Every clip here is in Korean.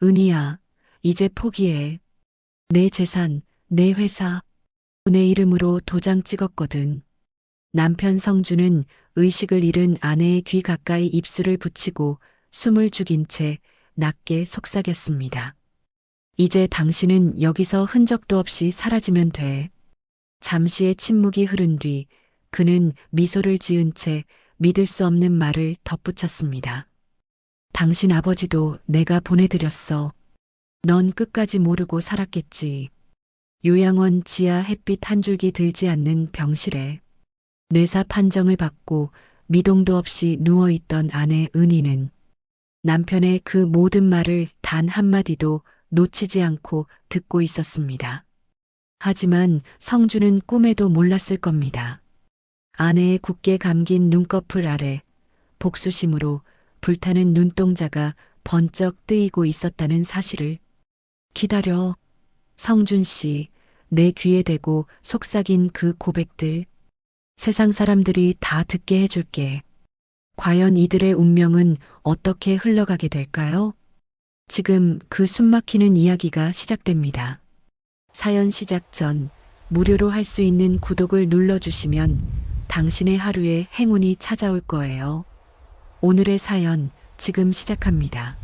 은희야, 이제 포기해. 내 재산, 내 회사, 내 이름으로 도장 찍었거든. 남편 성주는 의식을 잃은 아내의 귀 가까이 입술을 붙이고 숨을 죽인 채 낮게 속삭였습니다. 이제 당신은 여기서 흔적도 없이 사라지면 돼. 잠시의 침묵이 흐른 뒤 그는 미소를 지은 채 믿을 수 없는 말을 덧붙였습니다. 당신 아버지도 내가 보내드렸어. 넌 끝까지 모르고 살았겠지. 요양원 지하 햇빛 한 줄기 들지 않는 병실에 뇌사 판정을 받고 미동도 없이 누워있던 아내 은희는 남편의 그 모든 말을 단 한마디도 놓치지 않고 듣고 있었습니다. 하지만 성주는 꿈에도 몰랐을 겁니다. 아내의 굳게 감긴 눈꺼풀 아래 복수심으로 불타는 눈동자가 번쩍 뜨이고 있었다는 사실을. 기다려. 성준 씨, 내 귀에 대고 속삭인 그 고백들. 세상 사람들이 다 듣게 해줄게. 과연 이들의 운명은 어떻게 흘러가게 될까요? 지금 그 숨막히는 이야기가 시작됩니다. 사연 시작 전 무료로 할 수 있는 구독을 눌러주시면 당신의 하루에 행운이 찾아올 거예요. 오늘의 사연 지금 시작합니다.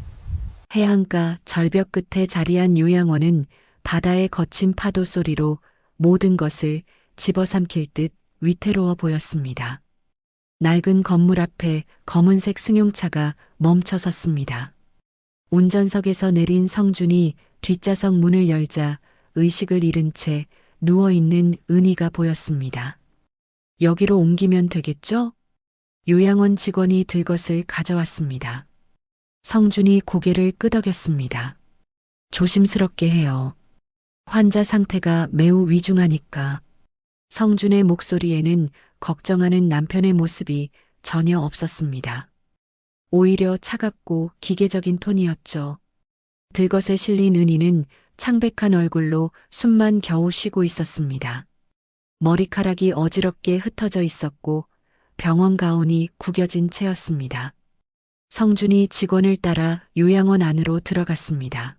해안가 절벽 끝에 자리한 요양원은 바다의 거친 파도 소리로 모든 것을 집어삼킬 듯 위태로워 보였습니다. 낡은 건물 앞에 검은색 승용차가 멈춰 섰습니다. 운전석에서 내린 성준이 뒷좌석 문을 열자 의식을 잃은 채 누워있는 은희가 보였습니다. 여기로 옮기면 되겠죠? 요양원 직원이 들것을 가져왔습니다. 성준이 고개를 끄덕였습니다. 조심스럽게 해요. 환자 상태가 매우 위중하니까. 성준의 목소리에는 걱정하는 남편의 모습이 전혀 없었습니다. 오히려 차갑고 기계적인 톤이었죠. 들것에 실린 은희는 창백한 얼굴로 숨만 겨우 쉬고 있었습니다. 머리카락이 어지럽게 흩어져 있었고 병원 가운이 구겨진 채였습니다. 성준이 직원을 따라 요양원 안으로 들어갔습니다.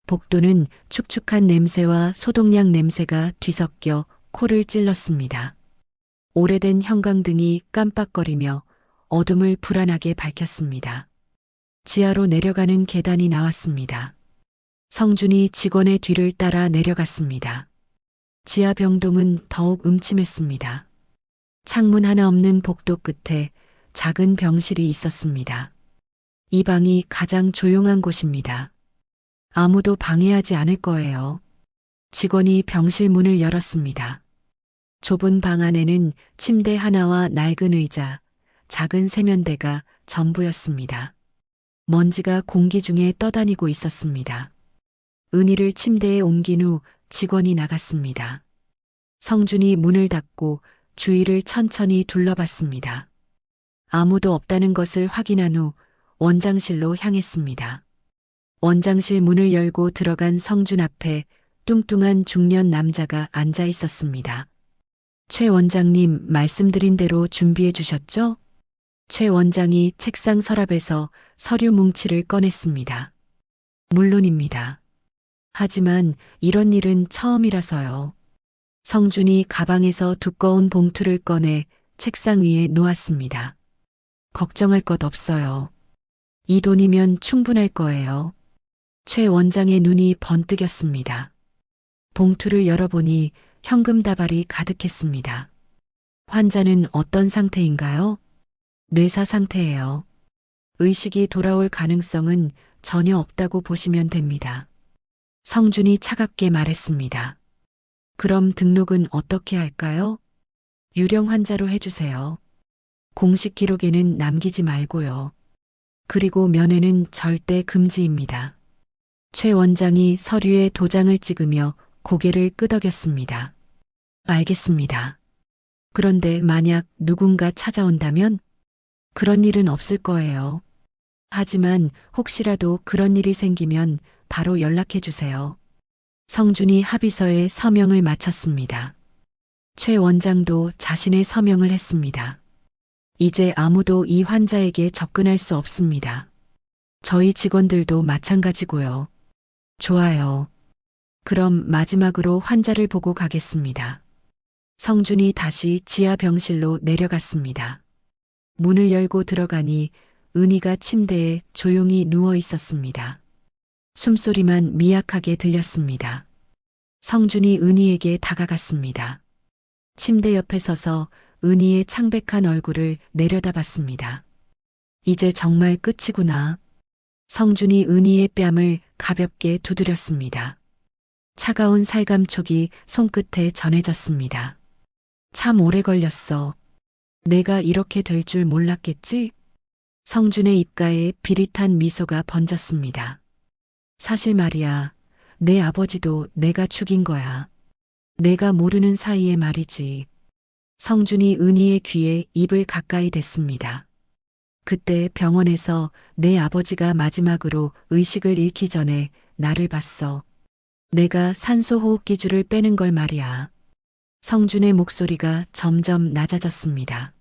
복도는 축축한 냄새와 소독약 냄새가 뒤섞여 코를 찔렀습니다. 오래된 형광등이 깜빡거리며 어둠을 불안하게 밝혔습니다. 지하로 내려가는 계단이 나왔습니다. 성준이 직원의 뒤를 따라 내려갔습니다. 지하 병동은 더욱 음침했습니다. 창문 하나 없는 복도 끝에 작은 병실이 있었습니다. 이 방이 가장 조용한 곳입니다. 아무도 방해하지 않을 거예요. 직원이 병실 문을 열었습니다. 좁은 방 안에는 침대 하나와 낡은 의자, 작은 세면대가 전부였습니다. 먼지가 공기 중에 떠다니고 있었습니다. 은희를 침대에 옮긴 후 직원이 나갔습니다. 성준이 문을 닫고 주위를 천천히 둘러봤습니다. 아무도 없다는 것을 확인한 후 원장실로 향했습니다. 원장실 문을 열고 들어간 성준 앞에 뚱뚱한 중년 남자가 앉아 있었습니다. 최 원장님 말씀드린 대로 준비해 주셨죠? 최 원장이 책상 서랍에서 서류 뭉치를 꺼냈습니다. 물론입니다. 하지만 이런 일은 처음이라서요. 성준이 가방에서 두꺼운 봉투를 꺼내 책상 위에 놓았습니다. 걱정할 것 없어요. 이 돈이면 충분할 거예요. 최 원장의 눈이 번뜩였습니다. 봉투를 열어보니 현금 다발이 가득했습니다. 환자는 어떤 상태인가요? 뇌사 상태예요. 의식이 돌아올 가능성은 전혀 없다고 보시면 됩니다. 성준이 차갑게 말했습니다. 그럼 등록은 어떻게 할까요? 유령 환자로 해주세요. 공식 기록에는 남기지 말고요. 그리고 면회는 절대 금지입니다. 최 원장이 서류에 도장을 찍으며 고개를 끄덕였습니다. 알겠습니다. 그런데 만약 누군가 찾아온다면? 그런 일은 없을 거예요. 하지만 혹시라도 그런 일이 생기면 바로 연락해 주세요. 성준이 합의서에 서명을 마쳤습니다. 최 원장도 자신의 서명을 했습니다. 이제 아무도 이 환자에게 접근할 수 없습니다. 저희 직원들도 마찬가지고요. 좋아요. 그럼 마지막으로 환자를 보고 가겠습니다. 성준이 다시 지하 병실로 내려갔습니다. 문을 열고 들어가니 은희가 침대에 조용히 누워 있었습니다. 숨소리만 미약하게 들렸습니다. 성준이 은희에게 다가갔습니다. 침대 옆에 서서 은희의 창백한 얼굴을 내려다봤습니다. 이제 정말 끝이구나. 성준이 은희의 뺨을 가볍게 두드렸습니다. 차가운 살감촉이 손끝에 전해졌습니다. 참 오래 걸렸어. 내가 이렇게 될 줄 몰랐겠지? 성준의 입가에 비릿한 미소가 번졌습니다. 사실 말이야, 내 아버지도 내가 죽인 거야. 내가 모르는 사이에 말이지. 성준이 은희의 귀에 입을 가까이 댔습니다. 그때 병원에서 내 아버지가 마지막으로 의식을 잃기 전에 나를 봤어. 내가 산소호흡기줄을 빼는 걸 말이야. 성준의 목소리가 점점 낮아졌습니다.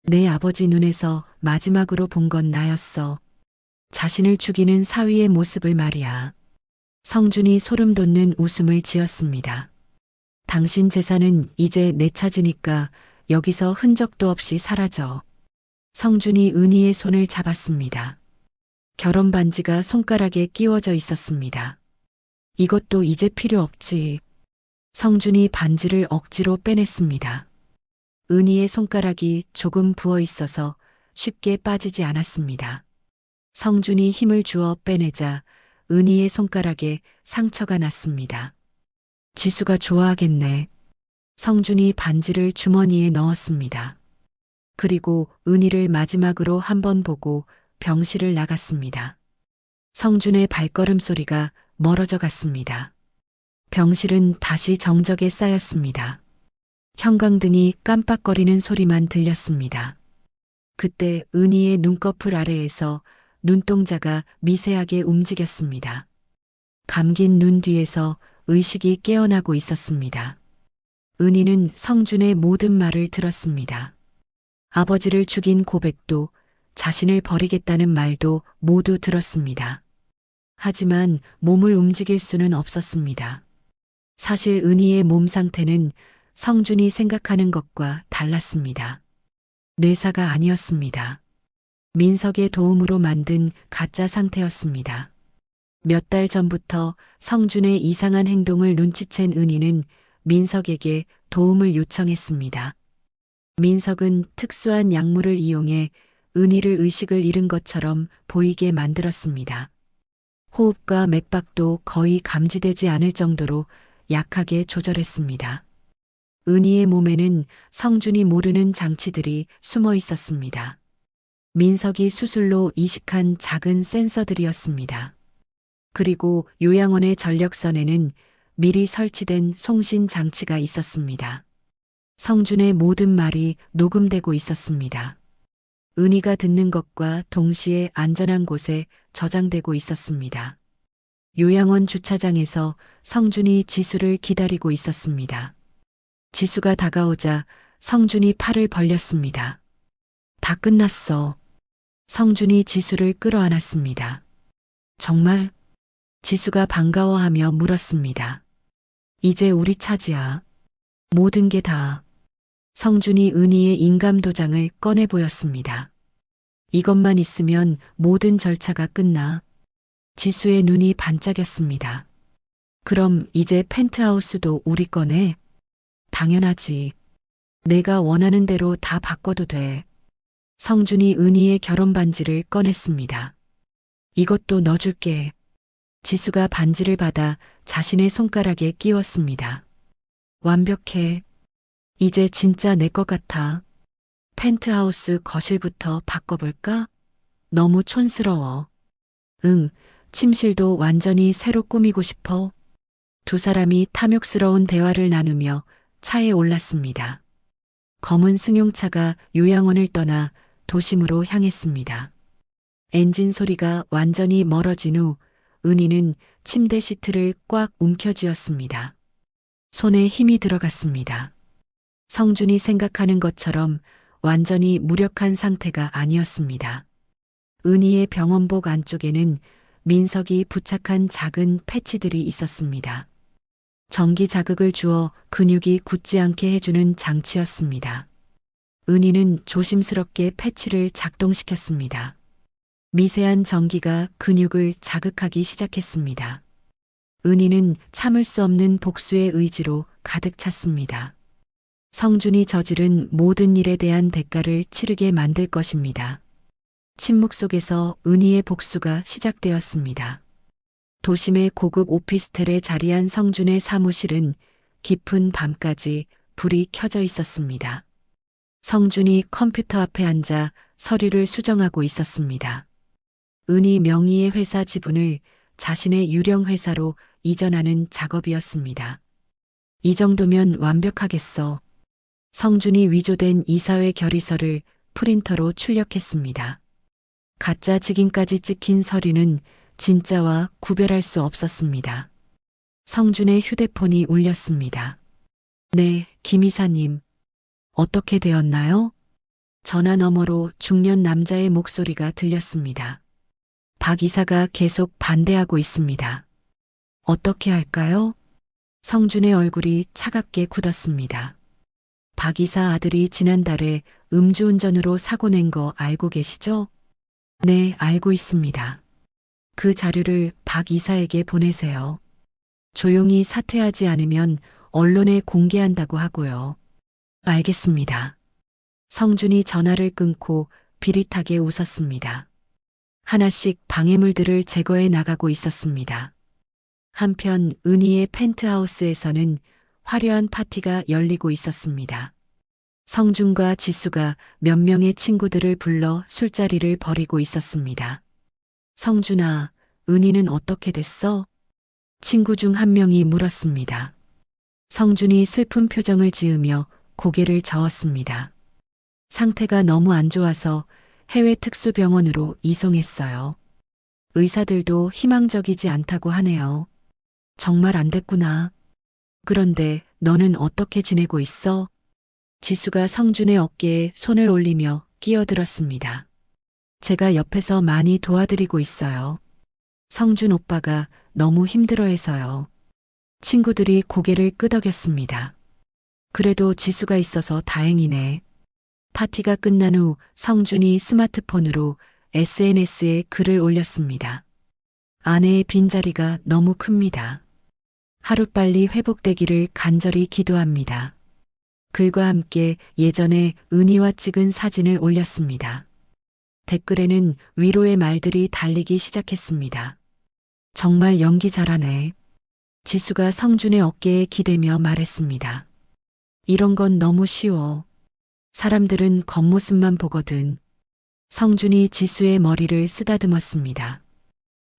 내 아버지 눈에서 마지막으로 본 건 나였어. 자신을 죽이는 사위의 모습을 말이야. 성준이 소름 돋는 웃음을 지었습니다. 당신 재산은 이제 내 차지니까 여기서 흔적도 없이 사라져. 성준이 은희의 손을 잡았습니다. 결혼 반지가 손가락에 끼워져 있었습니다. 이것도 이제 필요 없지. 성준이 반지를 억지로 빼냈습니다. 은희의 손가락이 조금 부어 있어서 쉽게 빠지지 않았습니다. 성준이 힘을 주어 빼내자 은희의 손가락에 상처가 났습니다. 지수가 좋아하겠네. 성준이 반지를 주머니에 넣었습니다. 그리고 은희를 마지막으로 한번 보고 병실을 나갔습니다. 성준의 발걸음 소리가 멀어져 갔습니다. 병실은 다시 정적에 쌓였습니다. 형광등이 깜빡거리는 소리만 들렸습니다. 그때 은희의 눈꺼풀 아래에서 눈동자가 미세하게 움직였습니다. 감긴 눈 뒤에서 의식이 깨어나고 있었습니다. 은희는 성준의 모든 말을 들었습니다. 아버지를 죽인 고백도 자신을 버리겠다는 말도 모두 들었습니다. 하지만 몸을 움직일 수는 없었습니다. 사실 은희의 몸 상태는 성준이 생각하는 것과 달랐습니다. 뇌사가 아니었습니다. 민석의 도움으로 만든 가짜 상태였습니다. 몇 달 전부터 성준의 이상한 행동을 눈치챈 은희는 민석에게 도움을 요청했습니다. 민석은 특수한 약물을 이용해 은희를 의식을 잃은 것처럼 보이게 만들었습니다. 호흡과 맥박도 거의 감지되지 않을 정도로 약하게 조절했습니다. 은희의 몸에는 성준이 모르는 장치들이 숨어 있었습니다. 민석이 수술로 이식한 작은 센서들이었습니다. 그리고 요양원의 전력선에는 미리 설치된 송신 장치가 있었습니다. 성준의 모든 말이 녹음되고 있었습니다. 은희가 듣는 것과 동시에 안전한 곳에 저장되고 있었습니다. 요양원 주차장에서 성준이 지수를 기다리고 있었습니다. 지수가 다가오자 성준이 팔을 벌렸습니다. 다 끝났어. 성준이 지수를 끌어안았습니다. 정말? 지수가 반가워하며 물었습니다. 이제 우리 차지야. 모든 게 다. 성준이 은희의 인감 도장을 꺼내 보였습니다. 이것만 있으면 모든 절차가 끝나. 지수의 눈이 반짝였습니다. 그럼 이제 펜트하우스도 우리 거네? 당연하지. 내가 원하는 대로 다 바꿔도 돼. 성준이 은희의 결혼 반지를 꺼냈습니다. 이것도 넣어줄게. 지수가 반지를 받아 자신의 손가락에 끼웠습니다. 완벽해. 이제 진짜 내 것 같아. 펜트하우스 거실부터 바꿔볼까? 너무 촌스러워. 응, 침실도 완전히 새로 꾸미고 싶어. 두 사람이 탐욕스러운 대화를 나누며 차에 올랐습니다. 검은 승용차가 요양원을 떠나 도심으로 향했습니다. 엔진 소리가 완전히 멀어진 후 은희는 침대 시트를 꽉 움켜쥐었습니다. 손에 힘이 들어갔습니다. 성준이 생각하는 것처럼 완전히 무력한 상태가 아니었습니다. 은희의 병원복 안쪽에는 민석이 부착한 작은 패치들이 있었습니다. 전기 자극을 주어 근육이 굳지 않게 해주는 장치였습니다. 은희는 조심스럽게 패치를 작동시켰습니다. 미세한 전기가 근육을 자극하기 시작했습니다. 은희는 참을 수 없는 복수의 의지로 가득 찼습니다. 성준이 저지른 모든 일에 대한 대가를 치르게 만들 것입니다. 침묵 속에서 은희의 복수가 시작되었습니다. 도심의 고급 오피스텔에 자리한 성준의 사무실은 깊은 밤까지 불이 켜져 있었습니다. 성준이 컴퓨터 앞에 앉아 서류를 수정하고 있었습니다. 은희 명의의 회사 지분을 자신의 유령 회사로 이전하는 작업이었습니다. 이 정도면 완벽하겠어. 성준이 위조된 이사회 결의서를 프린터로 출력했습니다. 가짜 직인까지 찍힌 서류는 진짜와 구별할 수 없었습니다. 성준의 휴대폰이 울렸습니다. 네, 김 이사님. 어떻게 되었나요? 전화 너머로 중년 남자의 목소리가 들렸습니다. 박 이사가 계속 반대하고 있습니다. 어떻게 할까요? 성준의 얼굴이 차갑게 굳었습니다. 박 이사 아들이 지난달에 음주운전으로 사고 낸 거 알고 계시죠? 네, 알고 있습니다. 그 자료를 박 이사에게 보내세요. 조용히 사퇴하지 않으면 언론에 공개한다고 하고요. 알겠습니다. 성준이 전화를 끊고 비릿하게 웃었습니다. 하나씩 방해물들을 제거해 나가고 있었습니다. 한편 은희의 펜트하우스에서는 화려한 파티가 열리고 있었습니다. 성준과 지수가 몇 명의 친구들을 불러 술자리를 벌이고 있었습니다. 성준아, 은희는 어떻게 됐어? 친구 중 한 명이 물었습니다. 성준이 슬픈 표정을 지으며 고개를 저었습니다. 상태가 너무 안 좋아서 해외 특수병원으로 이송했어요. 의사들도 희망적이지 않다고 하네요. 정말 안 됐구나. 그런데 너는 어떻게 지내고 있어? 지수가 성준의 어깨에 손을 올리며 끼어들었습니다. 제가 옆에서 많이 도와드리고 있어요. 성준 오빠가 너무 힘들어해서요. 친구들이 고개를 끄덕였습니다. 그래도 지수가 있어서 다행이네. 파티가 끝난 후 성준이 스마트폰으로 SNS에 글을 올렸습니다. 아내의 빈자리가 너무 큽니다. 하루빨리 회복되기를 간절히 기도합니다. 글과 함께 예전에 은희와 찍은 사진을 올렸습니다. 댓글에는 위로의 말들이 달리기 시작했습니다. 정말 연기 잘하네. 지수가 성준의 어깨에 기대며 말했습니다. 이런 건 너무 쉬워. 사람들은 겉모습만 보거든. 성준이 지수의 머리를 쓰다듬었습니다.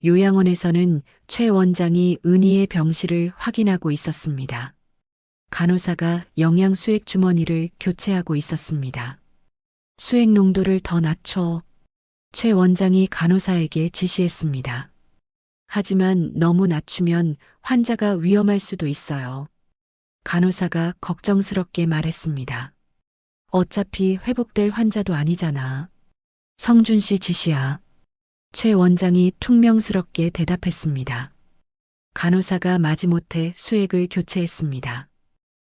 요양원에서는 최 원장이 은희의 병실을 확인하고 있었습니다. 간호사가 영양 수액 주머니를 교체하고 있었습니다. 수액 농도를 더 낮춰. 최 원장이 간호사에게 지시했습니다. 하지만 너무 낮추면 환자가 위험할 수도 있어요. 간호사가 걱정스럽게 말했습니다. 어차피 회복될 환자도 아니잖아. 성준 씨 지시야. 최 원장이 퉁명스럽게 대답했습니다. 간호사가 마지못해 수액을 교체했습니다.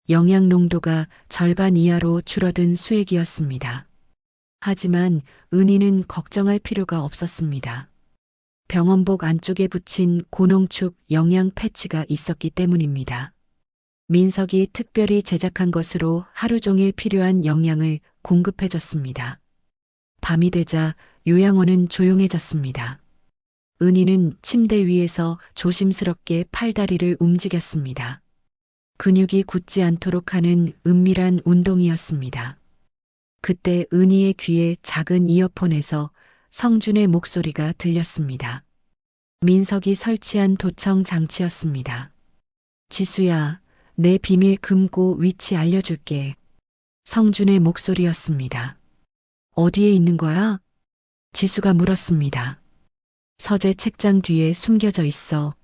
영양 농도가 절반 이하로 줄어든 수액이었습니다. 하지만 은희는 걱정할 필요가 없었습니다. 병원복 안쪽에 붙인 고농축 영양 패치가 있었기 때문입니다. 민석이 특별히 제작한 것으로 하루 종일 필요한 영양을 공급해줬습니다. 밤이 되자 요양원은 조용해졌습니다. 은희는 침대 위에서 조심스럽게 팔다리를 움직였습니다. 근육이 굳지 않도록 하는 은밀한 운동이었습니다. 그때 은희의 귀에 작은 이어폰에서 성준의 목소리가 들렸습니다. 민석이 설치한 도청 장치였습니다. 지수야, 내 비밀 금고 위치 알려줄게. 성준의 목소리였습니다. 어디에 있는 거야? 지수가 물었습니다. 서재 책장 뒤에 숨겨져 있어.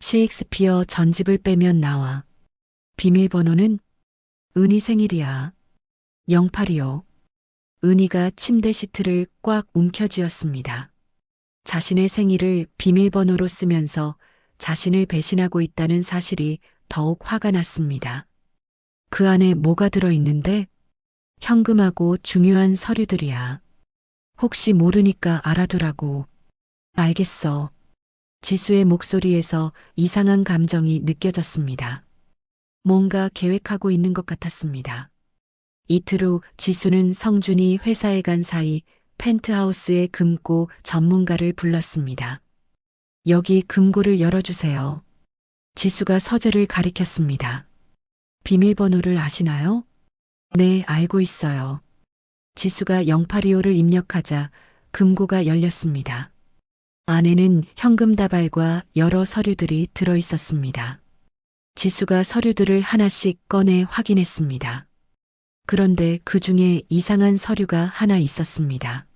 셰익스피어 전집을 빼면 나와. 비밀번호는? 은희 생일이야. 08이요. 은희가 침대 시트를 꽉 움켜쥐었습니다. 자신의 생일을 비밀번호로 쓰면서 자신을 배신하고 있다는 사실이 더욱 화가 났습니다. 그 안에 뭐가 들어있는데? 현금하고 중요한 서류들이야. 혹시 모르니까 알아두라고. 알겠어. 지수의 목소리에서 이상한 감정이 느껴졌습니다. 뭔가 계획하고 있는 것 같았습니다. 이틀 후 지수는 성준이 회사에 간 사이 펜트하우스에 금고 전문가를 불렀습니다. 여기 금고를 열어주세요. 지수가 서재를 가리켰습니다. 비밀번호를 아시나요? 네, 알고 있어요. 지수가 082호를 입력하자 금고가 열렸습니다. 안에는 현금 다발과 여러 서류들이 들어 있었습니다. 지수가 서류들을 하나씩 꺼내 확인했습니다. 그런데 그 중에 이상한 서류가 하나 있었습니다.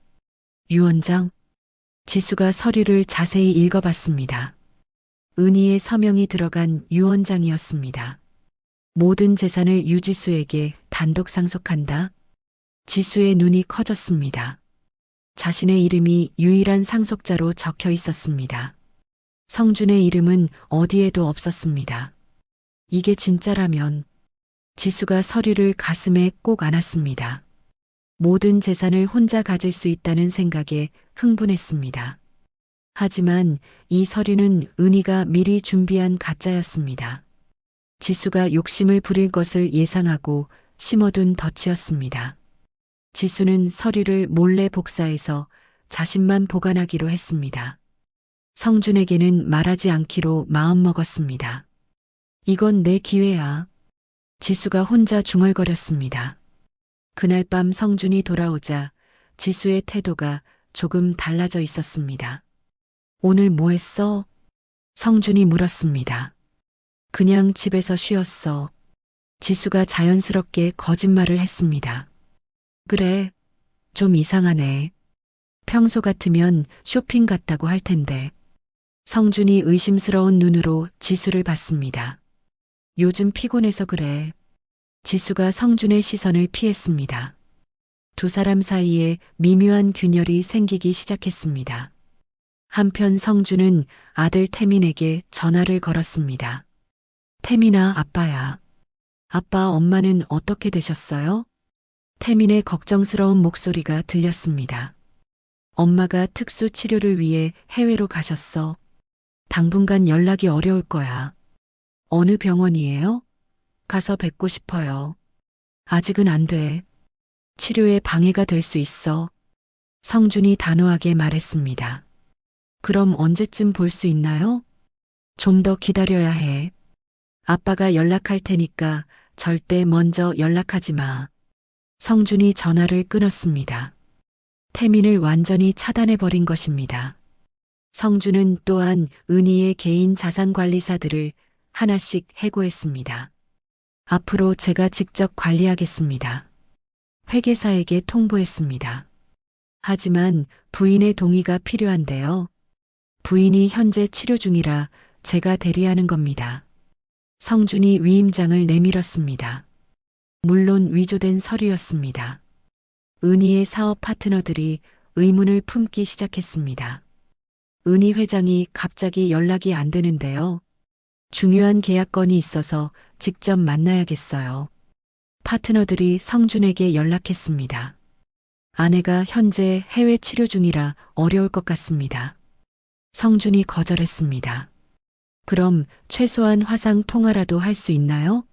유언장. 지수가 서류를 자세히 읽어봤습니다. 은희의 서명이 들어간 유언장이었습니다. 모든 재산을 유지수에게 단독 상속한다. 지수의 눈이 커졌습니다. 자신의 이름이 유일한 상속자로 적혀 있었습니다. 성준의 이름은 어디에도 없었습니다. 이게 진짜라면 지수가 서류를 가슴에 꼭 안았습니다. 모든 재산을 혼자 가질 수 있다는 생각에 흥분했습니다. 하지만 이 서류는 은희가 미리 준비한 가짜였습니다. 지수가 욕심을 부릴 것을 예상하고 심어둔 덫이었습니다. 지수는 서류를 몰래 복사해서 자신만 보관하기로 했습니다. 성준에게는 말하지 않기로 마음먹었습니다. 이건 내 기회야. 지수가 혼자 중얼거렸습니다. 그날 밤 성준이 돌아오자 지수의 태도가 조금 달라져 있었습니다. 오늘 뭐 했어? 성준이 물었습니다. 그냥 집에서 쉬었어. 지수가 자연스럽게 거짓말을 했습니다. 그래, 좀 이상하네. 평소 같으면 쇼핑 갔다고 할 텐데. 성준이 의심스러운 눈으로 지수를 봤습니다. 요즘 피곤해서 그래. 지수가 성준의 시선을 피했습니다. 두 사람 사이에 미묘한 균열이 생기기 시작했습니다. 한편 성준은 아들 태민에게 전화를 걸었습니다. 태민아, 아빠야. 아빠, 엄마는 어떻게 되셨어요? 태민의 걱정스러운 목소리가 들렸습니다. 엄마가 특수 치료를 위해 해외로 가셨어. 당분간 연락이 어려울 거야. 어느 병원이에요? 가서 뵙고 싶어요. 아직은 안 돼. 치료에 방해가 될 수 있어. 성준이 단호하게 말했습니다. 그럼 언제쯤 볼 수 있나요? 좀 더 기다려야 해. 아빠가 연락할 테니까 절대 먼저 연락하지 마. 성준이 전화를 끊었습니다. 태민을 완전히 차단해버린 것입니다. 성준은 또한 은희의 개인 자산관리사들을 하나씩 해고했습니다. 앞으로 제가 직접 관리하겠습니다. 회계사에게 통보했습니다. 하지만 부인의 동의가 필요한데요. 부인이 현재 치료 중이라 제가 대리하는 겁니다. 성준이 위임장을 내밀었습니다. 물론 위조된 서류였습니다. 은희의 사업 파트너들이 의문을 품기 시작했습니다. 은희 회장이 갑자기 연락이 안 되는데요. 중요한 계약건이 있어서 직접 만나야겠어요. 파트너들이 성준에게 연락했습니다. 아내가 현재 해외 치료 중이라 어려울 것 같습니다. 성준이 거절했습니다. 그럼 최소한 화상 통화라도 할 수 있나요?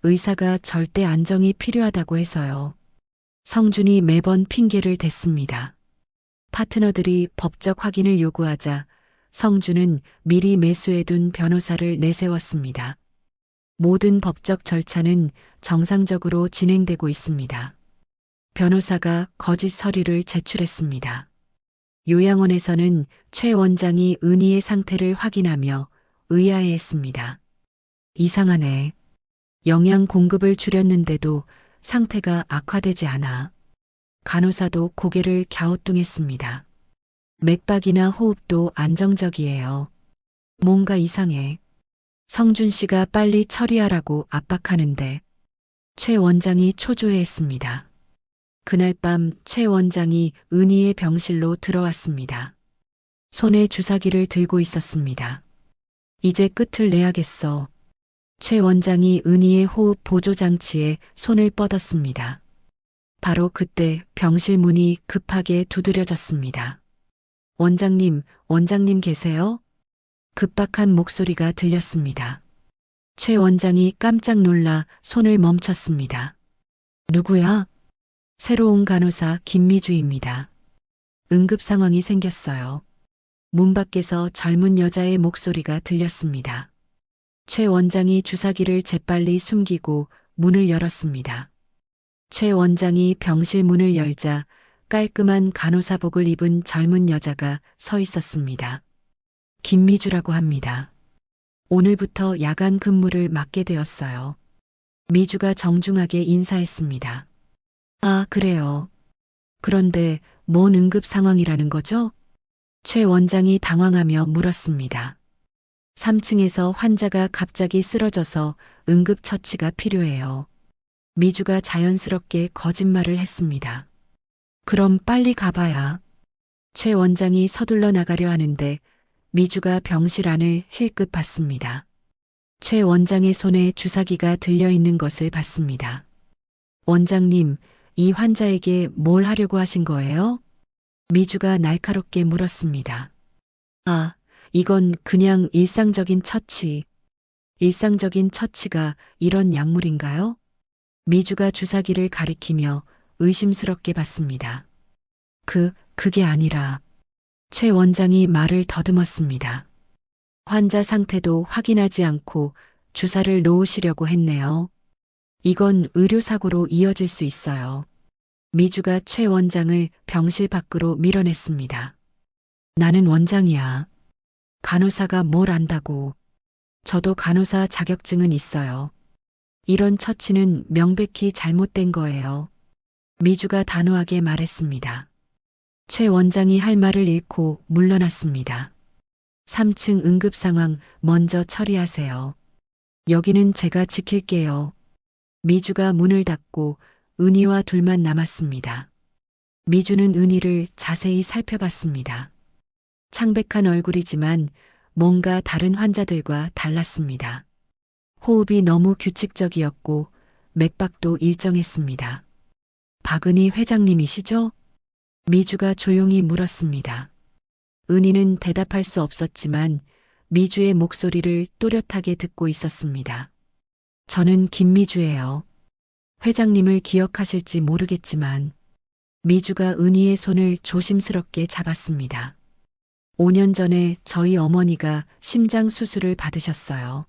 의사가 절대 안정이 필요하다고 해서요. 성준이 매번 핑계를 댔습니다. 파트너들이 법적 확인을 요구하자 성준은 미리 매수해둔 변호사를 내세웠습니다. 모든 법적 절차는 정상적으로 진행되고 있습니다. 변호사가 거짓 서류를 제출했습니다. 요양원에서는 최 원장이 은희의 상태를 확인하며 의아해했습니다. 이상하네. 영양 공급을 줄였는데도 상태가 악화되지 않아. 간호사도 고개를 갸우뚱했습니다. 맥박이나 호흡도 안정적이에요. 뭔가 이상해. 성준 씨가 빨리 처리하라고 압박하는데 최 원장이 초조해했습니다. 그날 밤 최 원장이 은희의 병실로 들어왔습니다. 손에 주사기를 들고 있었습니다. 이제 끝을 내야겠어. 최 원장이 은희의 호흡 보조 장치에 손을 뻗었습니다. 바로 그때 병실 문이 급하게 두드려졌습니다. 원장님 계세요? 급박한 목소리가 들렸습니다. 최 원장이 깜짝 놀라 손을 멈췄습니다. 누구야? 새로운 간호사 김미주입니다. 응급 상황이 생겼어요. 문 밖에서 젊은 여자의 목소리가 들렸습니다. 최 원장이 주사기를 재빨리 숨기고 문을 열었습니다. 최 원장이 병실 문을 열자 깔끔한 간호사복을 입은 젊은 여자가 서 있었습니다. 김미주라고 합니다. 오늘부터 야간 근무를 맡게 되었어요. 미주가 정중하게 인사했습니다. 아, 그래요. 그런데 뭔 응급 상황이라는 거죠? 최 원장이 당황하며 물었습니다. 3층에서 환자가 갑자기 쓰러져서 응급처치가 필요해요. 미주가 자연스럽게 거짓말을 했습니다. 그럼 빨리 가봐야. 최 원장이 서둘러 나가려 하는데 미주가 병실 안을 힐끗 봤습니다. 최 원장의 손에 주사기가 들려있는 것을 봤습니다. 원장님, 이 환자에게 뭘 하려고 하신 거예요? 미주가 날카롭게 물었습니다. 아, 이건 그냥 일상적인 처치. 일상적인 처치가 이런 약물인가요? 미주가 주사기를 가리키며 의심스럽게 봤습니다. 그게 아니라 최 원장이 말을 더듬었습니다. 환자 상태도 확인하지 않고 주사를 놓으시려고 했네요. 이건 의료사고로 이어질 수 있어요. 미주가 최 원장을 병실 밖으로 밀어냈습니다. 나는 원장이야. 간호사가 뭘 안다고. 저도 간호사 자격증은 있어요. 이런 처치는 명백히 잘못된 거예요. 미주가 단호하게 말했습니다. 최 원장이 할 말을 잃고 물러났습니다. 3층 응급 상황 먼저 처리하세요. 여기는 제가 지킬게요. 미주가 문을 닫고 은희와 둘만 남았습니다. 미주는 은희를 자세히 살펴봤습니다. 창백한 얼굴이지만 뭔가 다른 환자들과 달랐습니다. 호흡이 너무 규칙적이었고 맥박도 일정했습니다. 박은희 회장님이시죠? 미주가 조용히 물었습니다. 은희는 대답할 수 없었지만 미주의 목소리를 또렷하게 듣고 있었습니다. 저는 김미주예요. 회장님을 기억하실지 모르겠지만 미주가 은희의 손을 조심스럽게 잡았습니다. 5년 전에 저희 어머니가 심장 수술을 받으셨어요.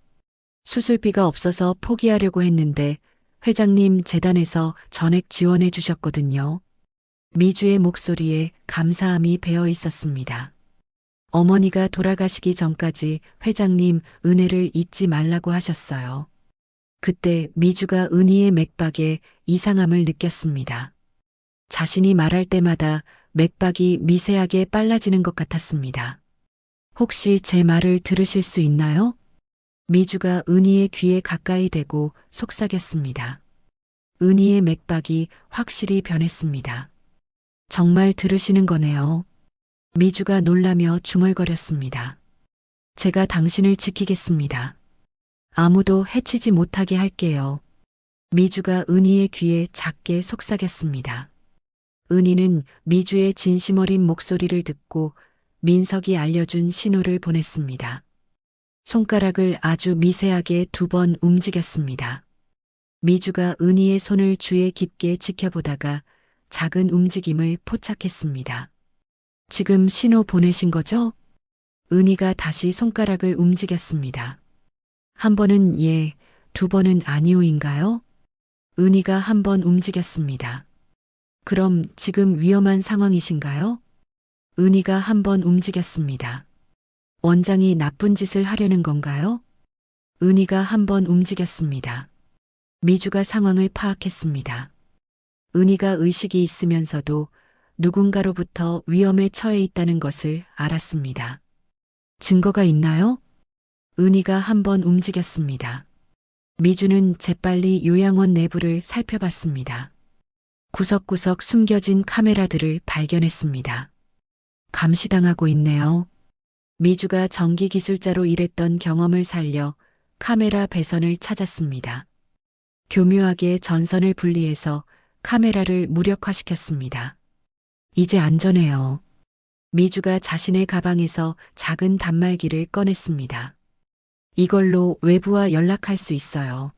수술비가 없어서 포기하려고 했는데 회장님 재단에서 전액 지원해 주셨거든요. 미주의 목소리에 감사함이 배어 있었습니다. 어머니가 돌아가시기 전까지 회장님 은혜를 잊지 말라고 하셨어요. 그때 미주가 은희의 맥박에 이상함을 느꼈습니다. 자신이 말할 때마다 맥박이 미세하게 빨라지는 것 같았습니다. 혹시 제 말을 들으실 수 있나요? 미주가 은희의 귀에 가까이 대고 속삭였습니다. 은희의 맥박이 확실히 변했습니다. 정말 들으시는 거네요. 미주가 놀라며 중얼거렸습니다. 제가 당신을 지키겠습니다. 아무도 해치지 못하게 할게요. 미주가 은희의 귀에 작게 속삭였습니다. 은희는 미주의 진심 어린 목소리를 듣고 민석이 알려준 신호를 보냈습니다. 손가락을 아주 미세하게 2번 움직였습니다. 미주가 은희의 손을 주에 깊게 지켜보다가 작은 움직임을 포착했습니다. 지금 신호 보내신 거죠? 은희가 다시 손가락을 움직였습니다. 한 번은 예, 2번은 아니오인가요? 은희가 한 번 움직였습니다. 그럼 지금 위험한 상황이신가요? 은희가 한 번 움직였습니다. 원장이 나쁜 짓을 하려는 건가요? 은희가 한 번 움직였습니다. 미주가 상황을 파악했습니다. 은희가 의식이 있으면서도 누군가로부터 위험에 처해 있다는 것을 알았습니다. 증거가 있나요? 은희가 한 번 움직였습니다. 미주는 재빨리 요양원 내부를 살펴봤습니다. 구석구석 숨겨진 카메라들을 발견했습니다. 감시당하고 있네요. 미주가 전기 기술자로 일했던 경험을 살려 카메라 배선을 찾았습니다. 교묘하게 전선을 분리해서 카메라를 무력화시켰습니다. 이제 안전해요. 미주가 자신의 가방에서 작은 단말기를 꺼냈습니다. 이걸로 외부와 연락할 수 있어요.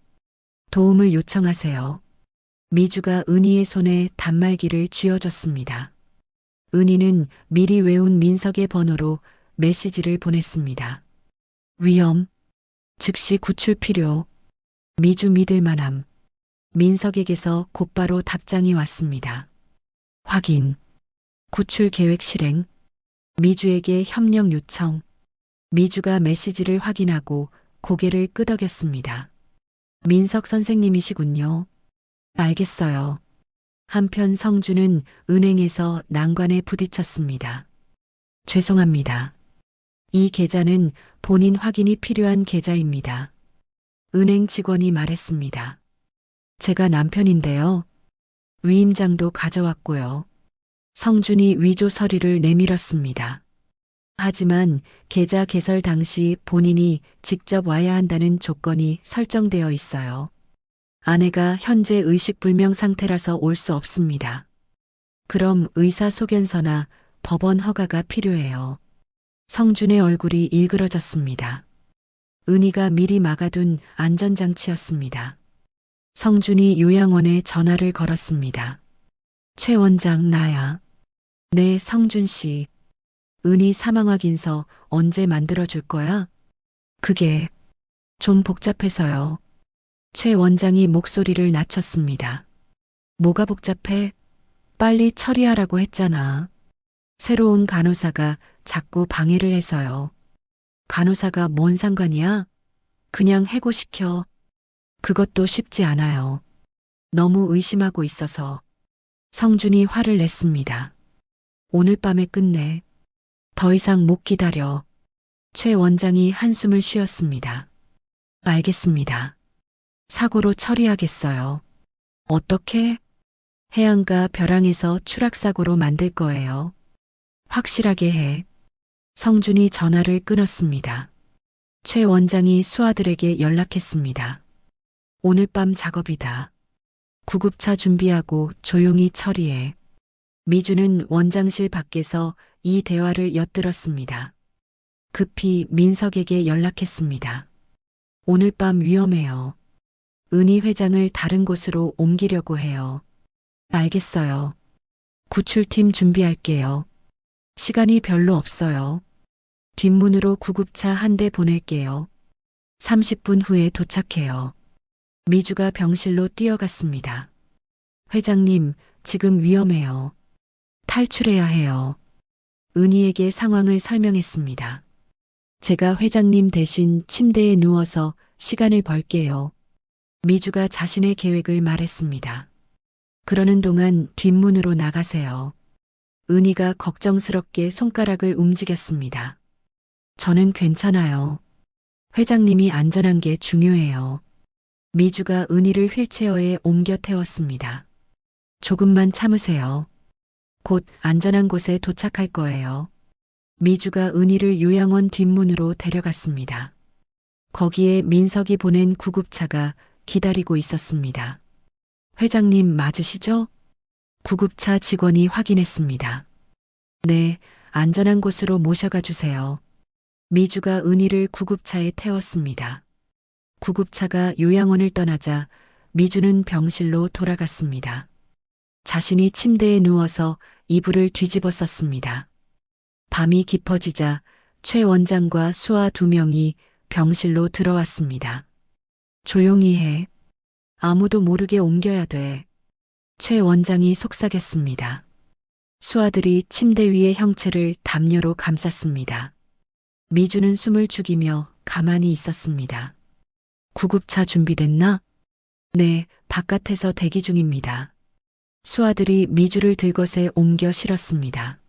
도움을 요청하세요. 미주가 은희의 손에 단말기를 쥐어줬습니다. 은희는 미리 외운 민석의 번호로 메시지를 보냈습니다. 위험, 즉시 구출 필요, 미주 믿을 만함. 민석에게서 곧바로 답장이 왔습니다. 확인, 구출 계획 실행, 미주에게 협력 요청. 미주가 메시지를 확인하고 고개를 끄덕였습니다. 민석 선생님이시군요. 알겠어요. 한편 성주는 은행에서 난관에 부딪혔습니다. 죄송합니다. 이 계좌는 본인 확인이 필요한 계좌입니다. 은행 직원이 말했습니다. 제가 남편인데요. 위임장도 가져왔고요. 성준이 위조 서류를 내밀었습니다. 하지만 계좌 개설 당시 본인이 직접 와야 한다는 조건이 설정되어 있어요. 아내가 현재 의식불명 상태라서 올 수 없습니다. 그럼 의사소견서나 법원 허가가 필요해요. 성준의 얼굴이 일그러졌습니다. 은희가 미리 막아둔 안전장치였습니다. 성준이 요양원에 전화를 걸었습니다. 최 원장 나야. 네, 성준 씨. 은희 사망 확인서 언제 만들어줄 거야? 그게 좀 복잡해서요. 최 원장이 목소리를 낮췄습니다. 뭐가 복잡해? 빨리 처리하라고 했잖아. 새로운 간호사가 자꾸 방해를 해서요. 간호사가 뭔 상관이야? 그냥 해고시켜. 그것도 쉽지 않아요. 너무 의심하고 있어서. 성준이 화를 냈습니다. 오늘 밤에 끝내. 더 이상 못 기다려. 최 원장이 한숨을 쉬었습니다. 알겠습니다. 사고로 처리하겠어요. 어떻게? 해안가 벼랑에서 추락사고로 만들 거예요. 확실하게 해. 성준이 전화를 끊었습니다. 최 원장이 수아들에게 연락했습니다. 오늘 밤 작업이다. 구급차 준비하고 조용히 처리해. 미주는 원장실 밖에서 이 대화를 엿들었습니다. 급히 민석에게 연락했습니다. 오늘 밤 위험해요. 은희 회장을 다른 곳으로 옮기려고 해요. 알겠어요. 구출팀 준비할게요. 시간이 별로 없어요. 뒷문으로 구급차 한 대 보낼게요. 30분 후에 도착해요. 미주가 병실로 뛰어갔습니다. 회장님, 지금 위험해요. 탈출해야 해요. 은희에게 상황을 설명했습니다. 제가 회장님 대신 침대에 누워서 시간을 벌게요. 미주가 자신의 계획을 말했습니다. 그러는 동안 뒷문으로 나가세요. 은희가 걱정스럽게 손가락을 움직였습니다. 저는 괜찮아요. 회장님이 안전한 게 중요해요. 미주가 은희를 휠체어에 옮겨 태웠습니다. 조금만 참으세요. 곧 안전한 곳에 도착할 거예요. 미주가 은희를 요양원 뒷문으로 데려갔습니다. 거기에 민석이 보낸 구급차가 기다리고 있었습니다. 회장님 맞으시죠? 구급차 직원이 확인했습니다. 네, 안전한 곳으로 모셔가 주세요. 미주가 은희를 구급차에 태웠습니다. 구급차가 요양원을 떠나자 미주는 병실로 돌아갔습니다. 자신이 침대에 누워서 이불을 뒤집어 썼습니다. 밤이 깊어지자 최 원장과 수아 2명이 병실로 들어왔습니다. 조용히 해. 아무도 모르게 옮겨야 돼. 최 원장이 속삭였습니다. 수아들이 침대 위의 형체를 담요로 감쌌습니다. 미주는 숨을 죽이며 가만히 있었습니다. 구급차 준비됐나? 네, 바깥에서 대기 중입니다. 수아들이 미주를 들것에 옮겨 실었습니다.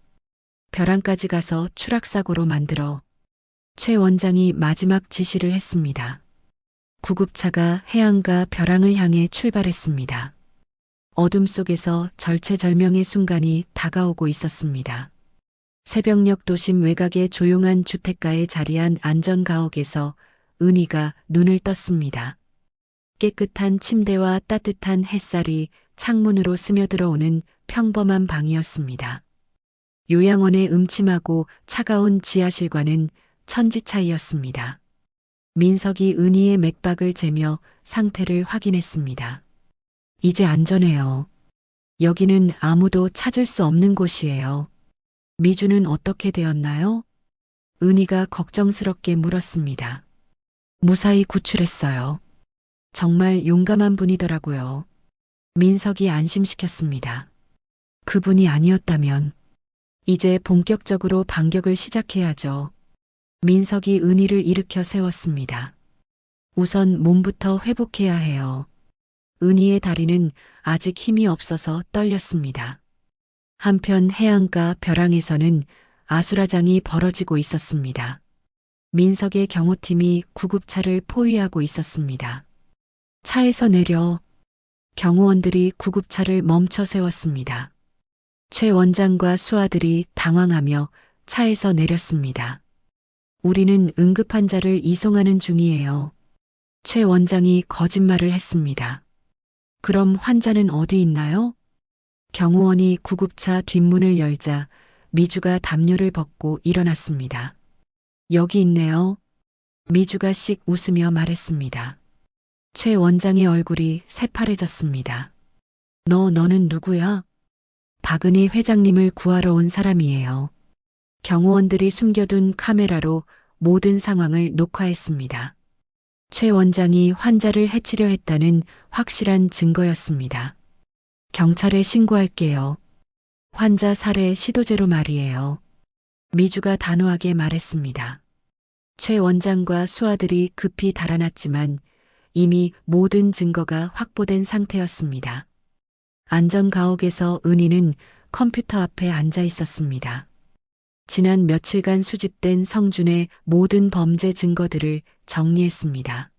벼랑까지 가서 추락사고로 만들어. 최 원장이 마지막 지시를 했습니다. 구급차가 해안가 벼랑을 향해 출발했습니다. 어둠 속에서 절체절명의 순간이 다가오고 있었습니다. 새벽녘 도심 외곽의 조용한 주택가에 자리한 안전가옥에서 은희가 눈을 떴습니다. 깨끗한 침대와 따뜻한 햇살이 창문으로 스며들어오는 평범한 방이었습니다. 요양원의 음침하고 차가운 지하실과는 천지 차이였습니다. 민석이 은희의 맥박을 재며 상태를 확인했습니다. 이제 안전해요. 여기는 아무도 찾을 수 없는 곳이에요. 미주는 어떻게 되었나요? 은희가 걱정스럽게 물었습니다. 무사히 구출했어요. 정말 용감한 분이더라고요. 민석이 안심시켰습니다. 그분이 아니었다면 이제 본격적으로 반격을 시작해야죠. 민석이 은희를 일으켜 세웠습니다. 우선 몸부터 회복해야 해요. 은희의 다리는 아직 힘이 없어서 떨렸습니다. 한편 해안가 벼랑에서는 아수라장이 벌어지고 있었습니다. 민석의 경호팀이 구급차를 포위하고 있었습니다. 차에서 내려 경호원들이 구급차를 멈춰 세웠습니다. 최 원장과 수하들이 당황하며 차에서 내렸습니다. 우리는 응급환자를 이송하는 중이에요. 최 원장이 거짓말을 했습니다. 그럼 환자는 어디 있나요? 경호원이 구급차 뒷문을 열자 미주가 담요를 벗고 일어났습니다. 여기 있네요. 미주가 씩 웃으며 말했습니다. 최 원장의 얼굴이 새파래졌습니다. 너는 누구야? 박은희 회장님을 구하러 온 사람이에요. 경호원들이 숨겨둔 카메라로 모든 상황을 녹화했습니다. 최 원장이 환자를 해치려 했다는 확실한 증거였습니다. 경찰에 신고할게요. 환자 살해 시도죄로 말이에요. 미주가 단호하게 말했습니다. 최 원장과 수하들이 급히 달아났지만 이미 모든 증거가 확보된 상태였습니다. 안전가옥에서 은희는 컴퓨터 앞에 앉아 있었습니다. 지난 며칠간 수집된 성준의 모든 범죄 증거들을 정리했습니다.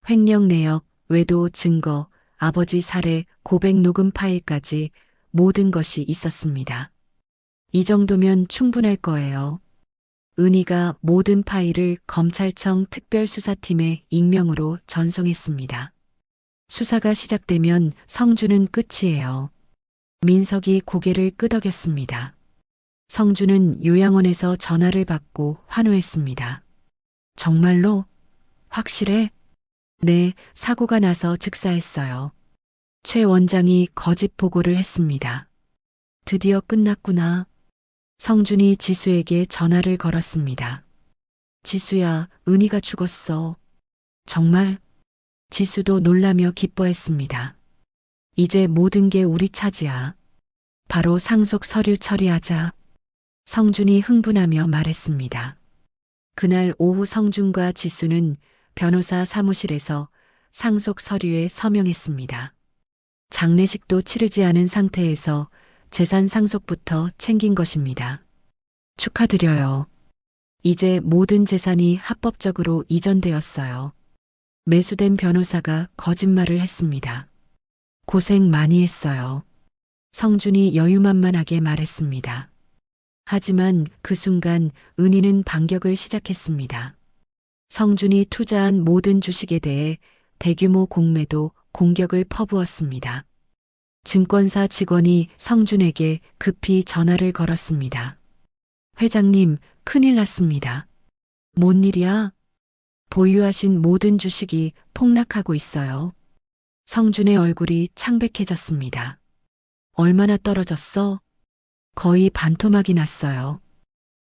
횡령 내역, 외도 증거, 아버지 살해, 고백 녹음 파일까지 모든 것이 있었습니다. 이 정도면 충분할 거예요. 은희가 모든 파일을 검찰청 특별수사팀에 익명으로 전송했습니다. 수사가 시작되면 성주는 끝이에요. 민석이 고개를 끄덕였습니다. 성주는 요양원에서 전화를 받고 환호했습니다. 정말로? 확실해? 네, 사고가 나서 즉사했어요. 최 원장이 거짓 보고를 했습니다. 드디어 끝났구나. 성준이 지수에게 전화를 걸었습니다. 지수야, 은희가 죽었어. 정말? 지수도 놀라며 기뻐했습니다. 이제 모든 게 우리 차지야. 바로 상속 서류 처리하자. 성준이 흥분하며 말했습니다. 그날 오후 성준과 지수는 변호사 사무실에서 상속 서류에 서명했습니다. 장례식도 치르지 않은 상태에서 재산 상속부터 챙긴 것입니다. 축하드려요. 이제 모든 재산이 합법적으로 이전되었어요. 매수된 변호사가 거짓말을 했습니다. 고생 많이 했어요. 성준이 여유만만하게 말했습니다. 하지만 그 순간 은희는 반격을 시작했습니다. 성준이 투자한 모든 주식에 대해 대규모 공매도 공격을 퍼부었습니다. 증권사 직원이 성준에게 급히 전화를 걸었습니다. 회장님, 큰일 났습니다. 뭔 일이야? 보유하신 모든 주식이 폭락하고 있어요. 성준의 얼굴이 창백해졌습니다. 얼마나 떨어졌어? 거의 반토막이 났어요.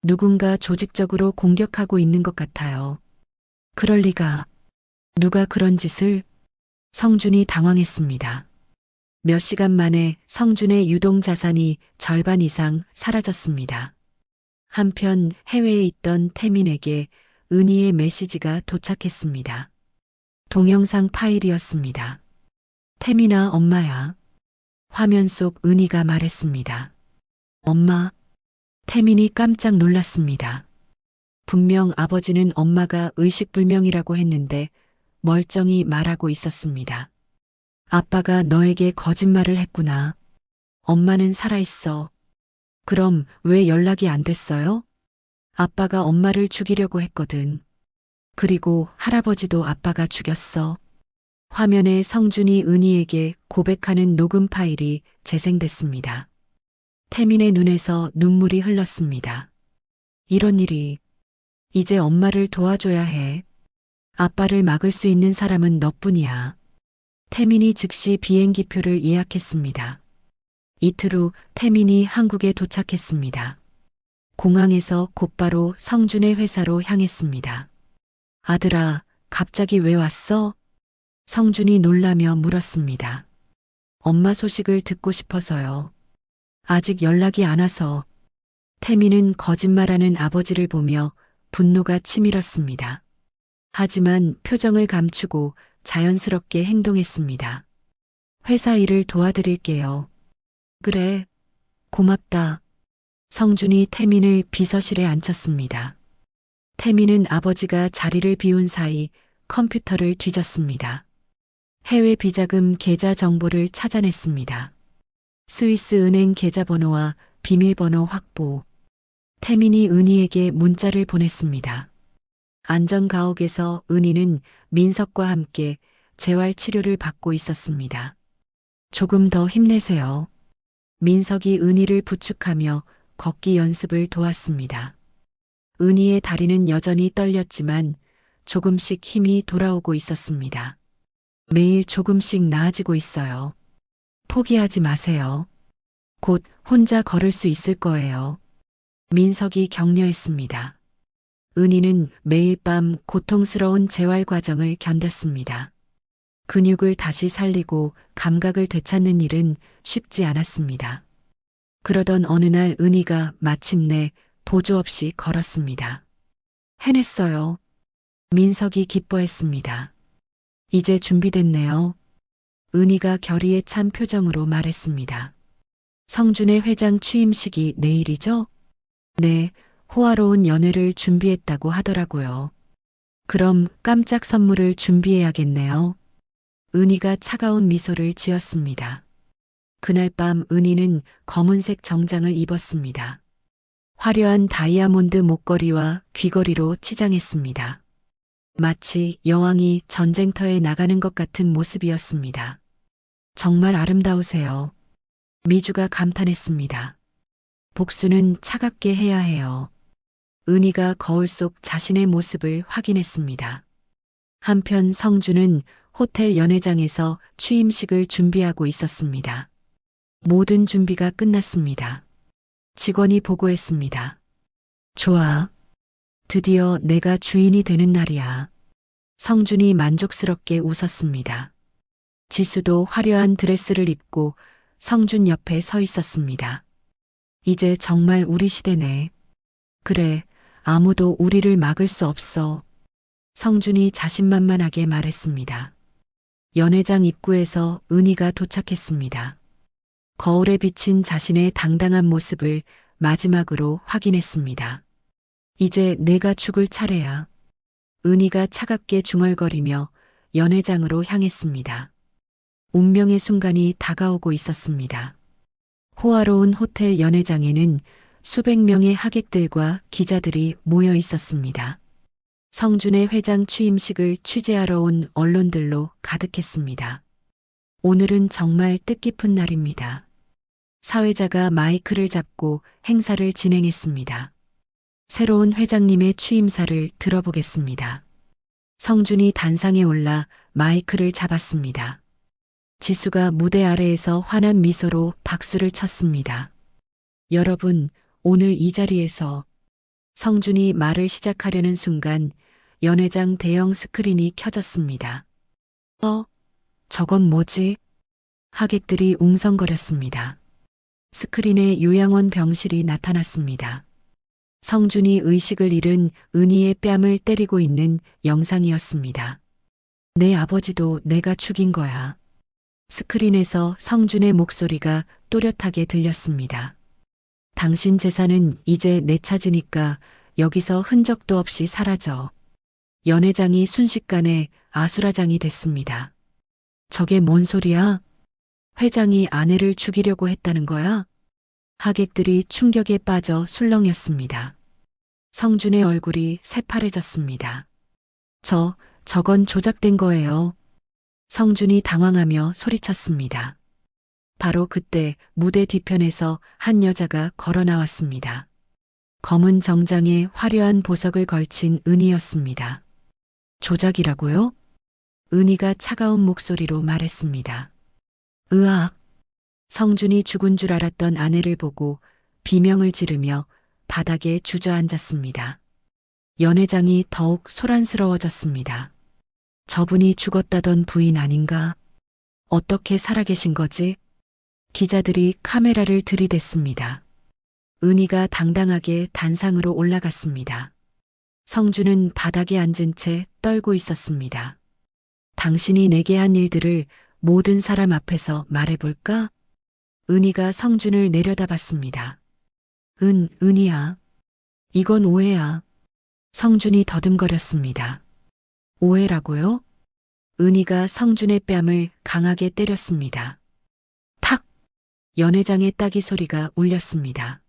누군가 조직적으로 공격하고 있는 것 같아요. 그럴 리가. 누가 그런 짓을? 성준이 당황했습니다. 몇 시간 만에 성준의 유동 자산이 절반 이상 사라졌습니다. 한편 해외에 있던 태민에게 은희의 메시지가 도착했습니다. 동영상 파일이었습니다. 태민아, 엄마야. 화면 속 은희가 말했습니다. 엄마. 태민이 깜짝 놀랐습니다. 분명 아버지는 엄마가 의식불명이라고 했는데 멀쩡히 말하고 있었습니다. 아빠가 너에게 거짓말을 했구나. 엄마는 살아있어. 그럼 왜 연락이 안 됐어요? 아빠가 엄마를 죽이려고 했거든. 그리고 할아버지도 아빠가 죽였어. 화면에 성준이 은희에게 고백하는 녹음 파일이 재생됐습니다. 태민의 눈에서 눈물이 흘렀습니다. 이런 일이, 이제 엄마를 도와줘야 해. 아빠를 막을 수 있는 사람은 너뿐이야. 태민이 즉시 비행기표를 예약했습니다. 이틀 후 태민이 한국에 도착했습니다. 공항에서 곧바로 성준의 회사로 향했습니다. 아들아, 갑자기 왜 왔어? 성준이 놀라며 물었습니다. 엄마 소식을 듣고 싶어서요. 아직 연락이 안 와서. 태민은 거짓말하는 아버지를 보며 분노가 치밀었습니다. 하지만 표정을 감추고 자연스럽게 행동했습니다. 회사 일을 도와드릴게요. 그래, 고맙다. 성준이 태민을 비서실에 앉혔습니다. 태민은 아버지가 자리를 비운 사이 컴퓨터를 뒤졌습니다. 해외 비자금 계좌 정보를 찾아냈습니다. 스위스 은행 계좌번호와 비밀번호 확보. 태민이 은희에게 문자를 보냈습니다. 안전가옥에서 은희는 민석과 함께 재활 치료를 받고 있었습니다. 조금 더 힘내세요. 민석이 은희를 부축하며 걷기 연습을 도왔습니다. 은희의 다리는 여전히 떨렸지만 조금씩 힘이 돌아오고 있었습니다. 매일 조금씩 나아지고 있어요. 포기하지 마세요. 곧 혼자 걸을 수 있을 거예요. 민석이 격려했습니다. 은희는 매일 밤 고통스러운 재활 과정을 견뎠습니다. 근육을 다시 살리고 감각을 되찾는 일은 쉽지 않았습니다. 그러던 어느 날 은희가 마침내 보조 없이 걸었습니다. 해냈어요. 민석이 기뻐했습니다. 이제 준비됐네요. 은희가 결의에 찬 표정으로 말했습니다. 성준의 회장 취임식이 내일이죠? 네, 호화로운 연회를 준비했다고 하더라고요. 그럼 깜짝 선물을 준비해야겠네요. 은희가 차가운 미소를 지었습니다. 그날 밤 은희는 검은색 정장을 입었습니다. 화려한 다이아몬드 목걸이와 귀걸이로 치장했습니다. 마치 여왕이 전쟁터에 나가는 것 같은 모습이었습니다. 정말 아름다우세요. 미주가 감탄했습니다. 복수는 차갑게 해야 해요. 은희가 거울 속 자신의 모습을 확인했습니다. 한편 성준은 호텔 연회장에서 취임식을 준비하고 있었습니다. 모든 준비가 끝났습니다. 직원이 보고했습니다. 좋아. 드디어 내가 주인이 되는 날이야. 성준이 만족스럽게 웃었습니다. 지수도 화려한 드레스를 입고 성준 옆에 서 있었습니다. 이제 정말 우리 시대네. 그래, 아무도 우리를 막을 수 없어. 성준이 자신만만하게 말했습니다. 연회장 입구에서 은희가 도착했습니다. 거울에 비친 자신의 당당한 모습을 마지막으로 확인했습니다. 이제 내가 죽을 차례야. 은희가 차갑게 중얼거리며 연회장으로 향했습니다. 운명의 순간이 다가오고 있었습니다. 호화로운 호텔 연회장에는 수백 명의 하객들과 기자들이 모여 있었습니다. 성준의 회장 취임식을 취재하러 온 언론들로 가득했습니다. 오늘은 정말 뜻깊은 날입니다. 사회자가 마이크를 잡고 행사를 진행했습니다. 새로운 회장님의 취임사를 들어보겠습니다. 성준이 단상에 올라 마이크를 잡았습니다. 지수가 무대 아래에서 환한 미소로 박수를 쳤습니다. 여러분, 오늘 이 자리에서 성준이 말을 시작하려는 순간 연회장 대형 스크린이 켜졌습니다. 저건 뭐지? 하객들이 웅성거렸습니다. 스크린에 요양원 병실이 나타났습니다. 성준이 의식을 잃은 은희의 뺨을 때리고 있는 영상이었습니다. 내 아버지도 내가 죽인 거야. 스크린에서 성준의 목소리가 또렷하게 들렸습니다. 당신 재산은 이제 내 차지니까 여기서 흔적도 없이 사라져. 연회장이 순식간에 아수라장이 됐습니다. 저게 뭔 소리야? 회장이 아내를 죽이려고 했다는 거야? 하객들이 충격에 빠져 술렁였습니다. 성준의 얼굴이 새파래졌습니다. 저건 조작된 거예요. 성준이 당황하며 소리쳤습니다. 바로 그때 무대 뒤편에서 한 여자가 걸어 나왔습니다. 검은 정장에 화려한 보석을 걸친 은희였습니다. 조작이라고요? 은희가 차가운 목소리로 말했습니다. 으악! 성준이 죽은 줄 알았던 아내를 보고 비명을 지르며 바닥에 주저앉았습니다. 연회장이 더욱 소란스러워졌습니다. 저분이 죽었다던 부인 아닌가? 어떻게 살아계신 거지? 기자들이 카메라를 들이댔습니다. 은희가 당당하게 단상으로 올라갔습니다. 성준은 바닥에 앉은 채 떨고 있었습니다. 당신이 내게 한 일들을 모든 사람 앞에서 말해볼까? 은희가 성준을 내려다봤습니다. 은희야. 이건 오해야. 성준이 더듬거렸습니다. 오해라고요? 은희가 성준의 뺨을 강하게 때렸습니다. 탁! 연회장의 따기 소리가 울렸습니다.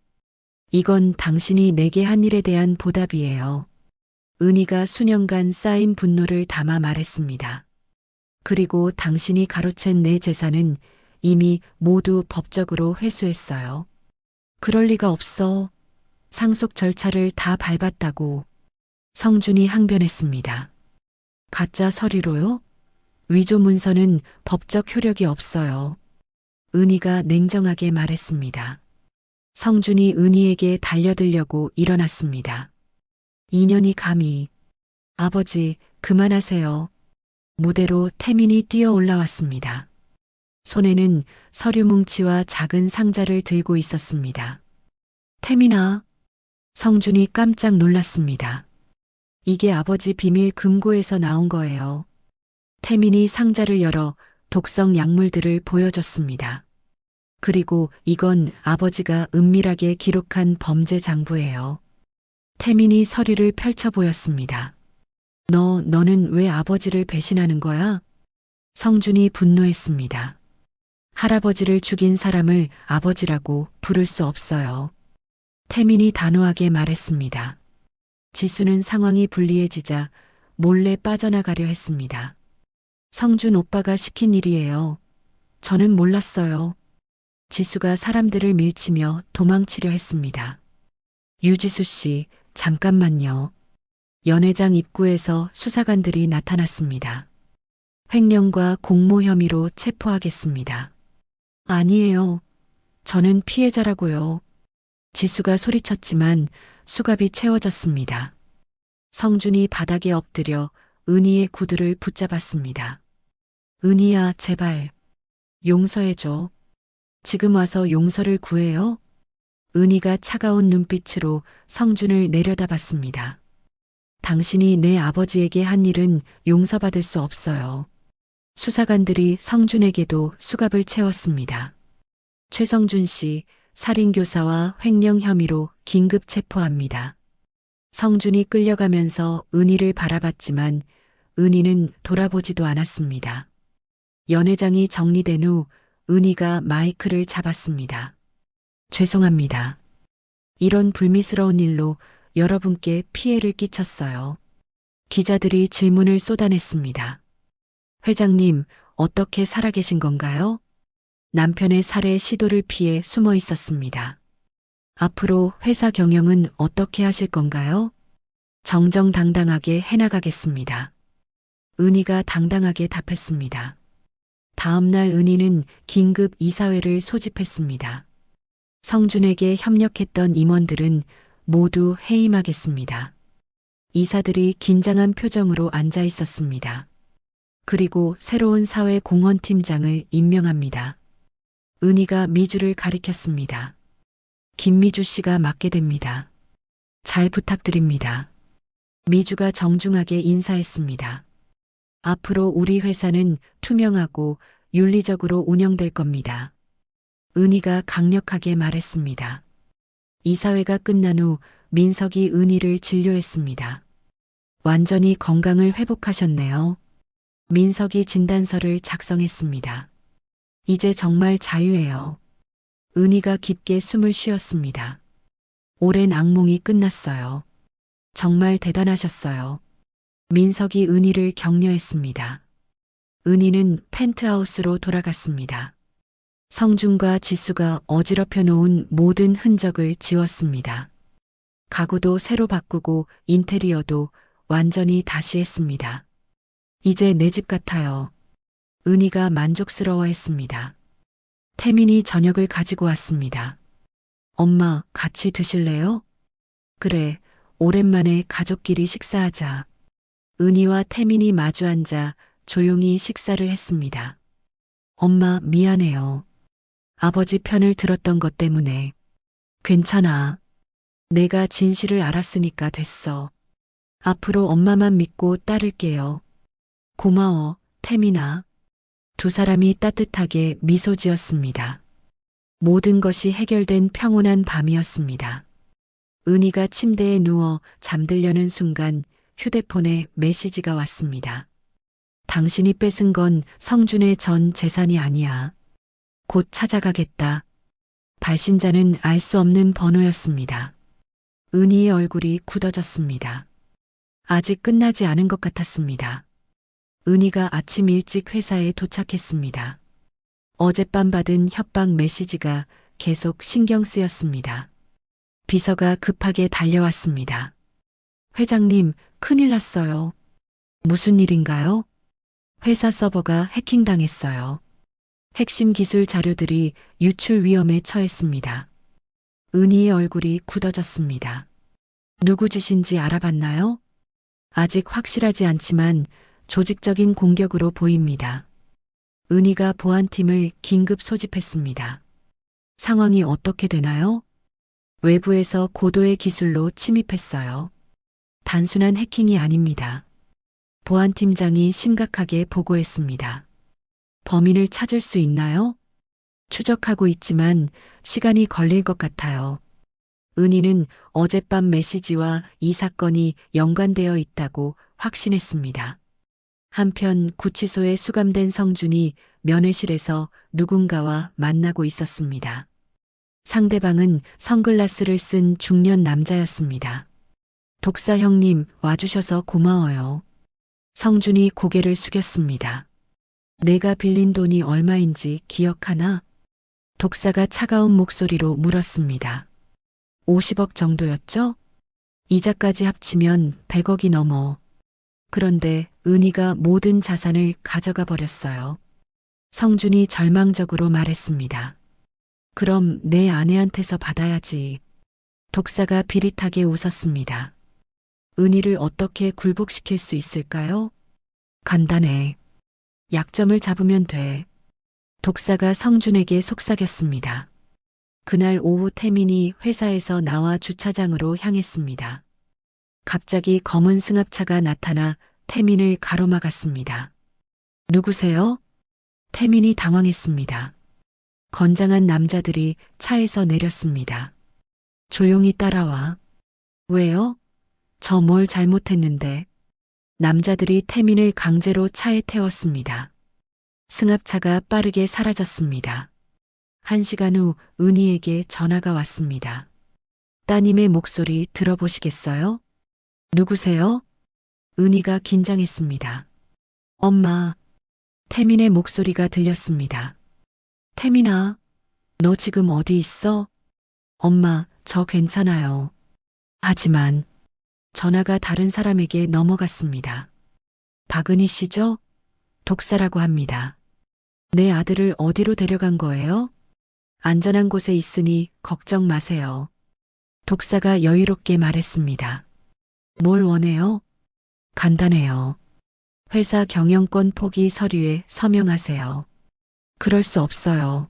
이건 당신이 내게 한 일에 대한 보답이에요. 은희가 수년간 쌓인 분노를 담아 말했습니다. 그리고 당신이 가로챈 내 재산은 이미 모두 법적으로 회수했어요. 그럴 리가 없어. 상속 절차를 다 밟았다고. 성준이 항변했습니다. 가짜 서류로요? 위조 문서는 법적 효력이 없어요. 은희가 냉정하게 말했습니다. 성준이 은희에게 달려들려고 일어났습니다. 인연이 감히. 아버지, 그만하세요. 무대로 태민이 뛰어 올라왔습니다. 손에는 서류 뭉치와 작은 상자를 들고 있었습니다. 태민아. 성준이 깜짝 놀랐습니다. 이게 아버지 비밀 금고에서 나온 거예요. 태민이 상자를 열어 독성 약물들을 보여줬습니다. 그리고 이건 아버지가 은밀하게 기록한 범죄 장부예요. 태민이 서류를 펼쳐 보였습니다. 너는 왜 아버지를 배신하는 거야? 성준이 분노했습니다. 할아버지를 죽인 사람을 아버지라고 부를 수 없어요. 태민이 단호하게 말했습니다. 지수는 상황이 불리해지자 몰래 빠져나가려 했습니다. 성준 오빠가 시킨 일이에요. 저는 몰랐어요. 지수가 사람들을 밀치며 도망치려 했습니다. 유지수 씨, 잠깐만요. 연회장 입구에서 수사관들이 나타났습니다. 횡령과 공모 혐의로 체포하겠습니다. 아니에요. 저는 피해자라고요. 지수가 소리쳤지만 수갑이 채워졌습니다. 성준이 바닥에 엎드려 은희의 구두를 붙잡았습니다. 은희야, 제발. 용서해줘. 지금 와서 용서를 구해요? 은희가 차가운 눈빛으로 성준을 내려다봤습니다. 당신이 내 아버지에게 한 일은 용서받을 수 없어요. 수사관들이 성준에게도 수갑을 채웠습니다. 최성준 씨, 살인교사와 횡령 혐의로 긴급 체포합니다. 성준이 끌려가면서 은희를 바라봤지만 은희는 돌아보지도 않았습니다. 연회장이 정리된 후 은희가 마이크를 잡았습니다. 죄송합니다. 이런 불미스러운 일로 여러분께 피해를 끼쳤어요. 기자들이 질문을 쏟아냈습니다. 회장님, 어떻게 살아계신 건가요? 남편의 살해 시도를 피해 숨어 있었습니다. 앞으로 회사 경영은 어떻게 하실 건가요? 정정당당하게 해나가겠습니다. 은희가 당당하게 답했습니다. 다음 날 은희는 긴급 이사회를 소집했습니다. 성준에게 협력했던 임원들은 모두 해임하겠습니다. 이사들이 긴장한 표정으로 앉아 있었습니다. 그리고 새로운 사회 공헌팀장을 임명합니다. 은희가 미주를 가리켰습니다. 김미주 씨가 맡게 됩니다. 잘 부탁드립니다. 미주가 정중하게 인사했습니다. 앞으로 우리 회사는 투명하고 윤리적으로 운영될 겁니다. 은희가 강력하게 말했습니다. 이사회가 끝난 후 민석이 은희를 진료했습니다. 완전히 건강을 회복하셨네요. 민석이 진단서를 작성했습니다. 이제 정말 자유예요. 은희가 깊게 숨을 쉬었습니다. 오랜 악몽이 끝났어요. 정말 대단하셨어요. 민석이 은희를 격려했습니다. 은희는 펜트하우스로 돌아갔습니다. 성준과 지수가 어지럽혀 놓은 모든 흔적을 지웠습니다. 가구도 새로 바꾸고 인테리어도 완전히 다시 했습니다. 이제 내 집 같아요. 은희가 만족스러워했습니다. 태민이 저녁을 가지고 왔습니다. 엄마, 같이 드실래요? 그래, 오랜만에 가족끼리 식사하자. 은희와 태민이 마주 앉아 조용히 식사를 했습니다. 엄마, 미안해요. 아버지 편을 들었던 것 때문에. 괜찮아. 내가 진실을 알았으니까 됐어. 앞으로 엄마만 믿고 따를게요. 고마워, 태민아. 두 사람이 따뜻하게 미소 지었습니다. 모든 것이 해결된 평온한 밤이었습니다. 은희가 침대에 누워 잠들려는 순간 휴대폰에 메시지가 왔습니다. 당신이 뺏은 건 성준의 전 재산이 아니야. 곧 찾아가겠다. 발신자는 알 수 없는 번호였습니다. 은희의 얼굴이 굳어졌습니다. 아직 끝나지 않은 것 같았습니다. 은희가 아침 일찍 회사에 도착했습니다. 어젯밤 받은 협박 메시지가 계속 신경 쓰였습니다. 비서가 급하게 달려왔습니다. 회장님, 큰일 났어요. 무슨 일인가요? 회사 서버가 해킹당했어요. 핵심 기술 자료들이 유출 위험에 처했습니다. 은희의 얼굴이 굳어졌습니다. 누구 짓인지 알아봤나요? 아직 확실하지 않지만 조직적인 공격으로 보입니다. 은희가 보안팀을 긴급 소집했습니다. 상황이 어떻게 되나요? 외부에서 고도의 기술로 침입했어요. 단순한 해킹이 아닙니다. 보안팀장이 심각하게 보고했습니다. 범인을 찾을 수 있나요? 추적하고 있지만 시간이 걸릴 것 같아요. 은희는 어젯밤 메시지와 이 사건이 연관되어 있다고 확신했습니다. 한편 구치소에 수감된 성준이 면회실에서 누군가와 만나고 있었습니다. 상대방은 선글라스를 쓴 중년 남자였습니다. 독사 형님, 와주셔서 고마워요. 성준이 고개를 숙였습니다. 내가 빌린 돈이 얼마인지 기억하나? 독사가 차가운 목소리로 물었습니다. 50억 정도였죠? 이자까지 합치면 100억이 넘어. 그런데 은희가 모든 자산을 가져가 버렸어요. 성준이 절망적으로 말했습니다. 그럼 내 아내한테서 받아야지. 독사가 비릿하게 웃었습니다. 은희를 어떻게 굴복시킬 수 있을까요? 간단해. 약점을 잡으면 돼. 독사가 성준에게 속삭였습니다. 그날 오후 태민이 회사에서 나와 주차장으로 향했습니다. 갑자기 검은 승합차가 나타나 태민을 가로막았습니다. 누구세요? 태민이 당황했습니다. 건장한 남자들이 차에서 내렸습니다. 조용히 따라와. 왜요? 저 뭘 잘못했는데. 남자들이 태민을 강제로 차에 태웠습니다. 승합차가 빠르게 사라졌습니다. 1시간 후 은희에게 전화가 왔습니다. 따님의 목소리 들어보시겠어요? 누구세요? 은희가 긴장했습니다. 엄마. 태민의 목소리가 들렸습니다. 태민아, 너 지금 어디 있어? 엄마, 저 괜찮아요. 하지만 전화가 다른 사람에게 넘어갔습니다. 박은희 씨죠? 독사라고 합니다. 내 아들을 어디로 데려간 거예요? 안전한 곳에 있으니 걱정 마세요. 독사가 여유롭게 말했습니다. 뭘 원해요? 간단해요. 회사 경영권 포기 서류에 서명하세요. 그럴 수 없어요.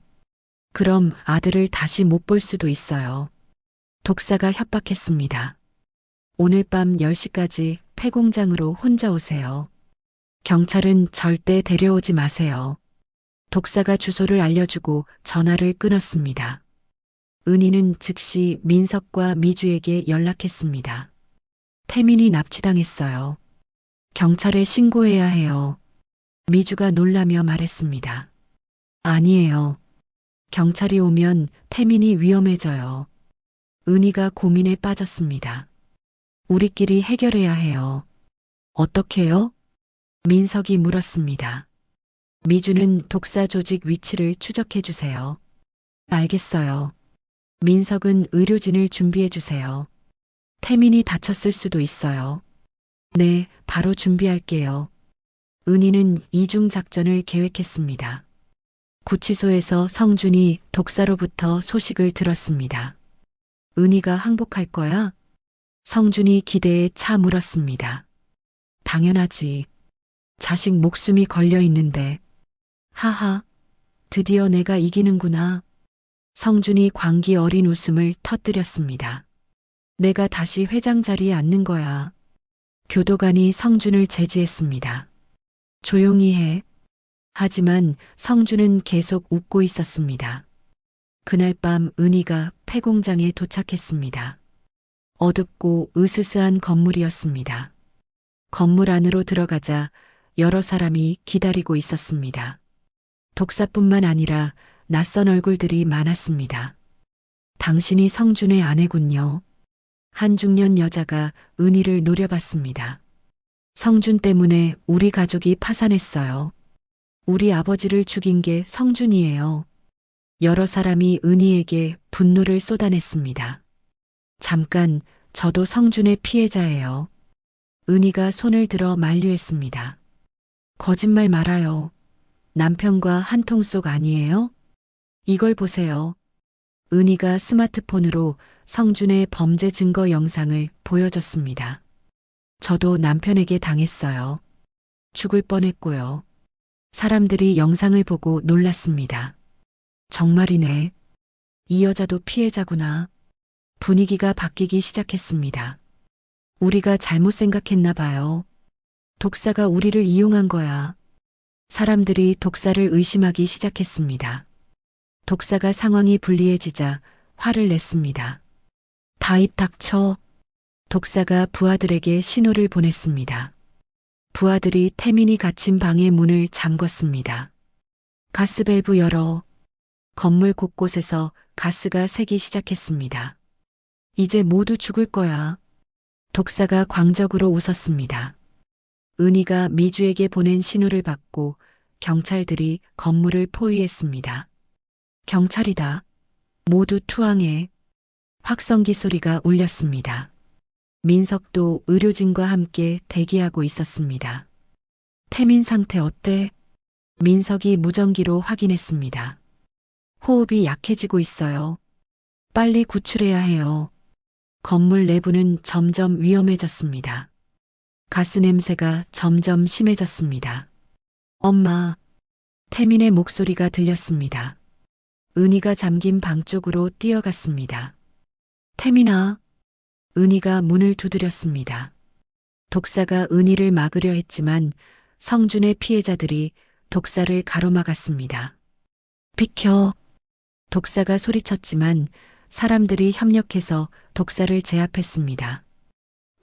그럼 아들을 다시 못 볼 수도 있어요. 독사가 협박했습니다. 오늘 밤 10시까지 폐공장으로 혼자 오세요. 경찰은 절대 데려오지 마세요. 독사가 주소를 알려주고 전화를 끊었습니다. 은희는 즉시 민석과 미주에게 연락했습니다. 태민이 납치당했어요. 경찰에 신고해야 해요. 미주가 놀라며 말했습니다. 아니에요. 경찰이 오면 태민이 위험해져요. 은희가 고민에 빠졌습니다. 우리끼리 해결해야 해요. 어떻게요? 민석이 물었습니다. 미주는 독사 조직 위치를 추적해 주세요. 알겠어요. 민석은 의료진을 준비해 주세요. 태민이 다쳤을 수도 있어요. 네, 바로 준비할게요. 은희는 이중 작전을 계획했습니다. 구치소에서 성준이 독사로부터 소식을 들었습니다. 은희가 항복할 거야? 성준이 기대에 차 물었습니다. 당연하지. 자식 목숨이 걸려 있는데. 하하, 드디어 내가 이기는구나. 성준이 광기 어린 웃음을 터뜨렸습니다. 내가 다시 회장 자리에 앉는 거야. 교도관이 성준을 제지했습니다. 조용히 해. 하지만 성준은 계속 웃고 있었습니다. 그날 밤 은희가 폐공장에 도착했습니다. 어둡고 으스스한 건물이었습니다. 건물 안으로 들어가자 여러 사람이 기다리고 있었습니다. 독사뿐만 아니라 낯선 얼굴들이 많았습니다. 당신이 성준의 아내군요. 한 중년 여자가 은희를 노려봤습니다. 성준 때문에 우리 가족이 파산했어요. 우리 아버지를 죽인 게 성준이에요. 여러 사람이 은희에게 분노를 쏟아냈습니다. 잠깐, 저도 성준의 피해자예요. 은희가 손을 들어 만류했습니다. 거짓말 말아요. 남편과 한 통 속 아니에요? 이걸 보세요. 은희가 스마트폰으로 성준의 범죄 증거 영상을 보여줬습니다. 저도 남편에게 당했어요. 죽을 뻔했고요. 사람들이 영상을 보고 놀랐습니다. 정말이네. 이 여자도 피해자구나. 분위기가 바뀌기 시작했습니다. 우리가 잘못 생각했나 봐요. 독사가 우리를 이용한 거야. 사람들이 독사를 의심하기 시작했습니다. 독사가 상황이 불리해지자 화를 냈습니다. 다 입 닥쳐. 독사가 부하들에게 신호를 보냈습니다. 부하들이 태민이 갇힌 방의 문을 잠궜습니다. 가스밸브 열어. 건물 곳곳에서 가스가 새기 시작했습니다. 이제 모두 죽을 거야. 독사가 광적으로 웃었습니다. 은희가 미주에게 보낸 신호를 받고 경찰들이 건물을 포위했습니다. 경찰이다. 모두 투항해. 확성기 소리가 울렸습니다. 민석도 의료진과 함께 대기하고 있었습니다. 태민 상태 어때? 민석이 무전기로 확인했습니다. 호흡이 약해지고 있어요. 빨리 구출해야 해요. 건물 내부는 점점 위험해졌습니다. 가스 냄새가 점점 심해졌습니다. 엄마, 태민의 목소리가 들렸습니다. 은희가 잠긴 방 쪽으로 뛰어갔습니다. 태민아, 은희가 문을 두드렸습니다. 독사가 은희를 막으려 했지만 성준의 피해자들이 독사를 가로막았습니다. 비켜! 독사가 소리쳤지만 사람들이 협력해서 독사를 제압했습니다.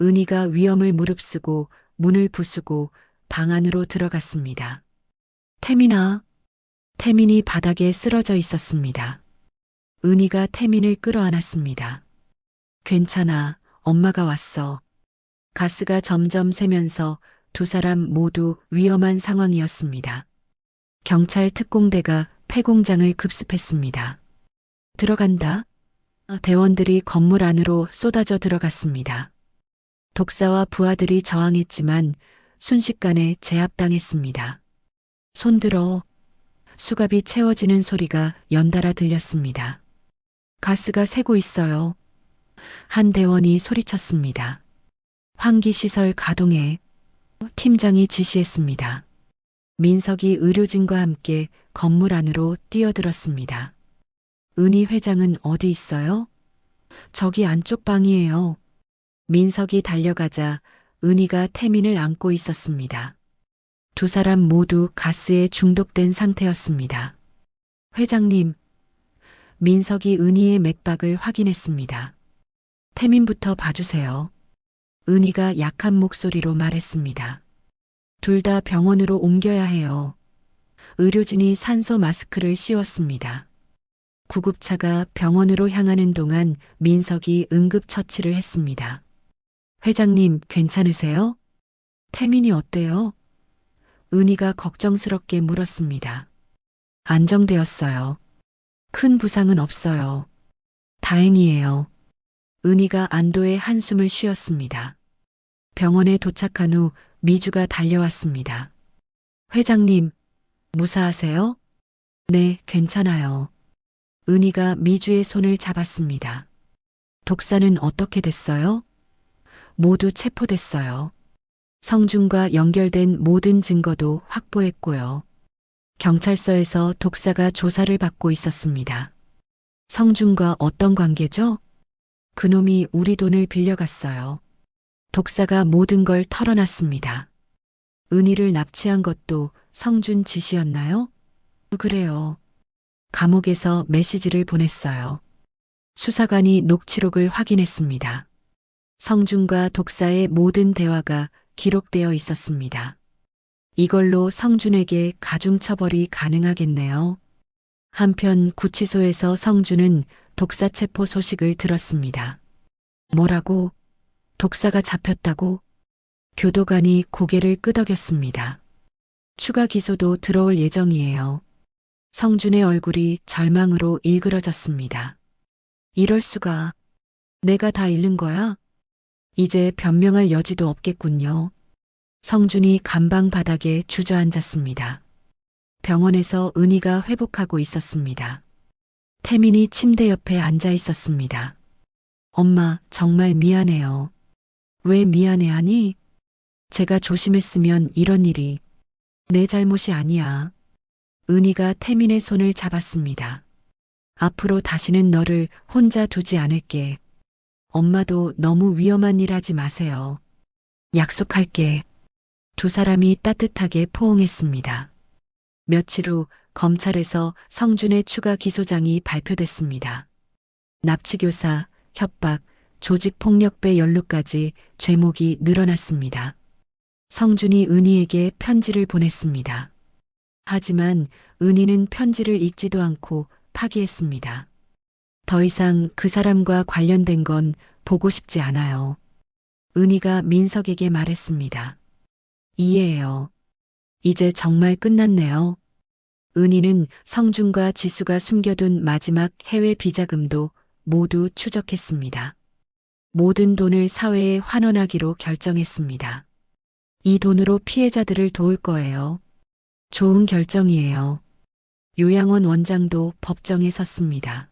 은희가 위험을 무릅쓰고 문을 부수고 방 안으로 들어갔습니다. 태민아! 태민이 바닥에 쓰러져 있었습니다. 은희가 태민을 끌어안았습니다. 괜찮아, 엄마가 왔어. 가스가 점점 새면서 두 사람 모두 위험한 상황이었습니다. 경찰 특공대가 폐공장을 급습했습니다. 들어간다. 대원들이 건물 안으로 쏟아져 들어갔습니다. 독사와 부하들이 저항했지만 순식간에 제압당했습니다. 손들어. 수갑이 채워지는 소리가 연달아 들렸습니다. 가스가 새고 있어요. 한 대원이 소리쳤습니다. 환기시설 가동해. 팀장이 지시했습니다. 민석이 의료진과 함께 건물 안으로 뛰어들었습니다. 은희 회장은 어디 있어요? 저기 안쪽 방이에요. 민석이 달려가자 은희가 태민을 안고 있었습니다. 두 사람 모두 가스에 중독된 상태였습니다. 회장님, 민석이 은희의 맥박을 확인했습니다. 태민부터 봐주세요. 은희가 약한 목소리로 말했습니다. 둘 다 병원으로 옮겨야 해요. 의료진이 산소 마스크를 씌웠습니다. 구급차가 병원으로 향하는 동안 민석이 응급처치를 했습니다. 회장님, 괜찮으세요? 태민이 어때요? 은희가 걱정스럽게 물었습니다. 안정되었어요. 큰 부상은 없어요. 다행이에요. 은희가 안도의 한숨을 쉬었습니다. 병원에 도착한 후 미주가 달려왔습니다. 회장님, 무사하세요? 네, 괜찮아요. 은희가 미주의 손을 잡았습니다. 독사는 어떻게 됐어요? 모두 체포됐어요. 성준과 연결된 모든 증거도 확보했고요. 경찰서에서 독사가 조사를 받고 있었습니다. 성준과 어떤 관계죠? 그놈이 우리 돈을 빌려갔어요. 독사가 모든 걸 털어놨습니다. 은희를 납치한 것도 성준 짓이었나요? 그래요. 감옥에서 메시지를 보냈어요. 수사관이 녹취록을 확인했습니다. 성준과 독사의 모든 대화가 기록되어 있었습니다. 이걸로 성준에게 가중처벌이 가능하겠네요. 한편 구치소에서 성준은 독사 체포 소식을 들었습니다. 뭐라고? 독사가 잡혔다고? 교도관이 고개를 끄덕였습니다. 추가 기소도 들어올 예정이에요. 성준의 얼굴이 절망으로 일그러졌습니다. 이럴 수가. 내가 다 잃는 거야? 이제 변명할 여지도 없겠군요. 성준이 감방 바닥에 주저앉았습니다. 병원에서 은희가 회복하고 있었습니다. 태민이 침대 옆에 앉아 있었습니다. 엄마, 정말 미안해요. 왜 미안해하니? 제가 조심했으면 이런 일이. 내 잘못이 아니야. 은희가 태민의 손을 잡았습니다. 앞으로 다시는 너를 혼자 두지 않을게. 엄마도 너무 위험한 일 하지 마세요. 약속할게. 두 사람이 따뜻하게 포옹했습니다. 며칠 후 검찰에서 성준의 추가 기소장이 발표됐습니다. 납치교사, 협박, 조직폭력배 연루까지 죄목이 늘어났습니다. 성준이 은희에게 편지를 보냈습니다. 하지만 은희는 편지를 읽지도 않고 파기했습니다. 더 이상 그 사람과 관련된 건 보고 싶지 않아요. 은희가 민석에게 말했습니다. 이해해요. 이제 정말 끝났네요. 은희는 성준과 지수가 숨겨둔 마지막 해외 비자금도 모두 추적했습니다. 모든 돈을 사회에 환원하기로 결정했습니다. 이 돈으로 피해자들을 도울 거예요. 좋은 결정이에요. 요양원 원장도 법정에 섰습니다.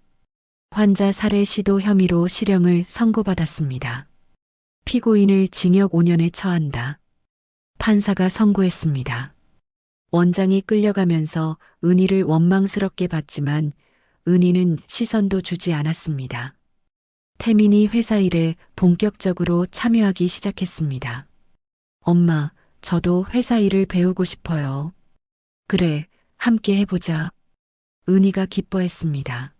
환자 살해 시도 혐의로 실형을 선고받았습니다. 피고인을 징역 5년에 처한다. 판사가 선고했습니다. 원장이 끌려가면서 은희를 원망스럽게 봤지만 은희는 시선도 주지 않았습니다. 태민이 회사 일에 본격적으로 참여하기 시작했습니다. 엄마, 저도 회사 일을 배우고 싶어요. 그래, 함께 해보자. 은희가 기뻐했습니다.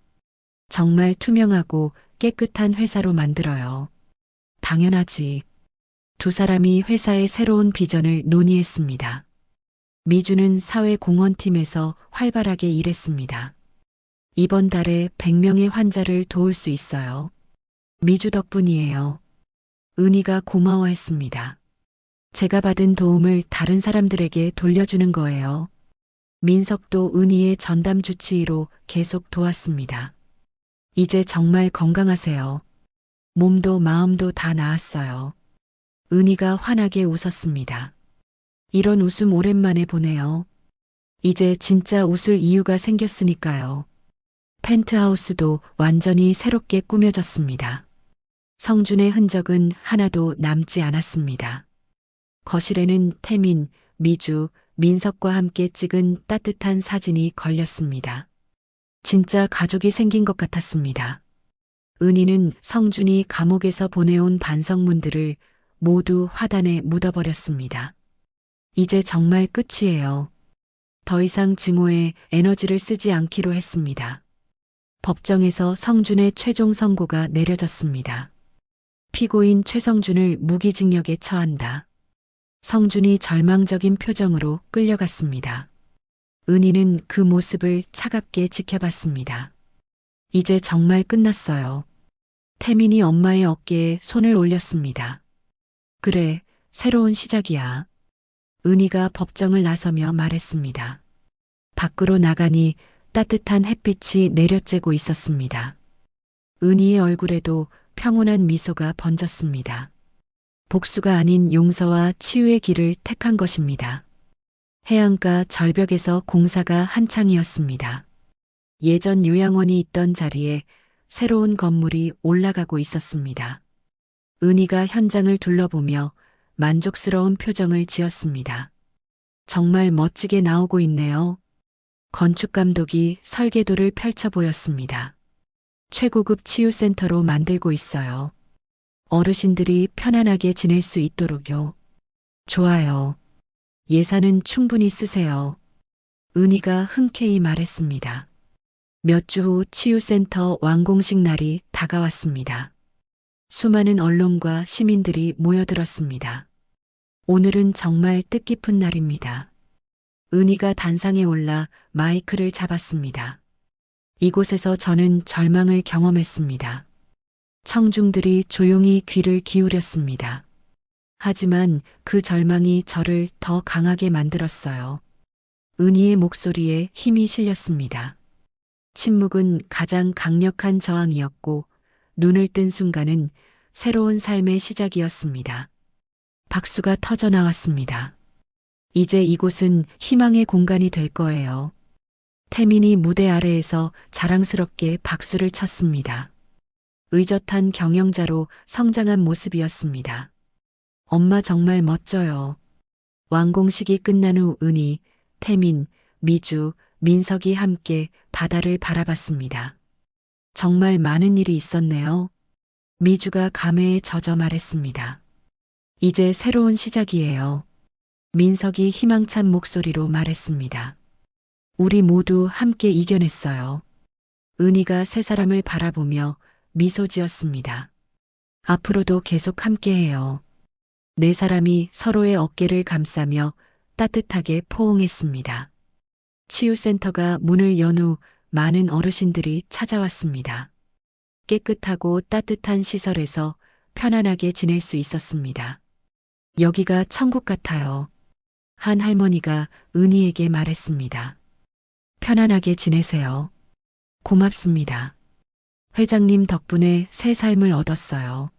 정말 투명하고 깨끗한 회사로 만들어요. 당연하지. 두 사람이 회사의 새로운 비전을 논의했습니다. 미주는 사회공헌팀에서 활발하게 일했습니다. 이번 달에 100명의 환자를 도울 수 있어요. 미주 덕분이에요. 은희가 고마워했습니다. 제가 받은 도움을 다른 사람들에게 돌려주는 거예요. 민석도 은희의 전담 주치의로 계속 도왔습니다. 이제 정말 건강하세요. 몸도 마음도 다 나았어요. 은희가 환하게 웃었습니다. 이런 웃음 오랜만에 보네요. 이제 진짜 웃을 이유가 생겼으니까요. 펜트하우스도 완전히 새롭게 꾸며졌습니다. 성준의 흔적은 하나도 남지 않았습니다. 거실에는 태민, 미주, 민석과 함께 찍은 따뜻한 사진이 걸렸습니다. 진짜 가족이 생긴 것 같았습니다. 은희는 성준이 감옥에서 보내온 반성문들을 모두 화단에 묻어버렸습니다. 이제 정말 끝이에요. 더 이상 증오에 에너지를 쓰지 않기로 했습니다. 법정에서 성준의 최종 선고가 내려졌습니다. 피고인 최성준을 무기징역에 처한다. 성준이 절망적인 표정으로 끌려갔습니다. 은희는 그 모습을 차갑게 지켜봤습니다. 이제 정말 끝났어요. 태민이 엄마의 어깨에 손을 올렸습니다. 그래, 새로운 시작이야. 은희가 법정을 나서며 말했습니다. 밖으로 나가니 따뜻한 햇빛이 내려쬐고 있었습니다. 은희의 얼굴에도 평온한 미소가 번졌습니다. 복수가 아닌 용서와 치유의 길을 택한 것입니다. 해안가 절벽에서 공사가 한창이었습니다. 예전 요양원이 있던 자리에 새로운 건물이 올라가고 있었습니다. 은희가 현장을 둘러보며 만족스러운 표정을 지었습니다. 정말 멋지게 나오고 있네요. 건축감독이 설계도를 펼쳐 보였습니다. 최고급 치유센터로 만들고 있어요. 어르신들이 편안하게 지낼 수 있도록요. 좋아요. 예산은 충분히 쓰세요. 은희가 흔쾌히 말했습니다. 몇 주 후 치유센터 완공식 날이 다가왔습니다. 수많은 언론과 시민들이 모여들었습니다. 오늘은 정말 뜻깊은 날입니다. 은희가 단상에 올라 마이크를 잡았습니다. 이곳에서 저는 절망을 경험했습니다. 청중들이 조용히 귀를 기울였습니다. 하지만 그 절망이 저를 더 강하게 만들었어요. 은희의 목소리에 힘이 실렸습니다. 침묵은 가장 강력한 저항이었고 눈을 뜬 순간은 새로운 삶의 시작이었습니다. 박수가 터져 나왔습니다. 이제 이곳은 희망의 공간이 될 거예요. 태민이 무대 아래에서 자랑스럽게 박수를 쳤습니다. 의젓한 경영자로 성장한 모습이었습니다. 엄마 정말 멋져요. 완공식이 끝난 후 은희, 태민, 미주, 민석이 함께 바다를 바라봤습니다. 정말 많은 일이 있었네요. 미주가 감회에 젖어 말했습니다. 이제 새로운 시작이에요. 민석이 희망찬 목소리로 말했습니다. 우리 모두 함께 이겨냈어요. 은희가 세 사람을 바라보며 미소 지었습니다. 앞으로도 계속 함께해요. 네 사람이 서로의 어깨를 감싸며 따뜻하게 포옹했습니다. 치유센터가 문을 연 후 많은 어르신들이 찾아왔습니다. 깨끗하고 따뜻한 시설에서 편안하게 지낼 수 있었습니다. 여기가 천국 같아요. 한 할머니가 은희에게 말했습니다. 편안하게 지내세요. 고맙습니다. 회장님 덕분에 새 삶을 얻었어요.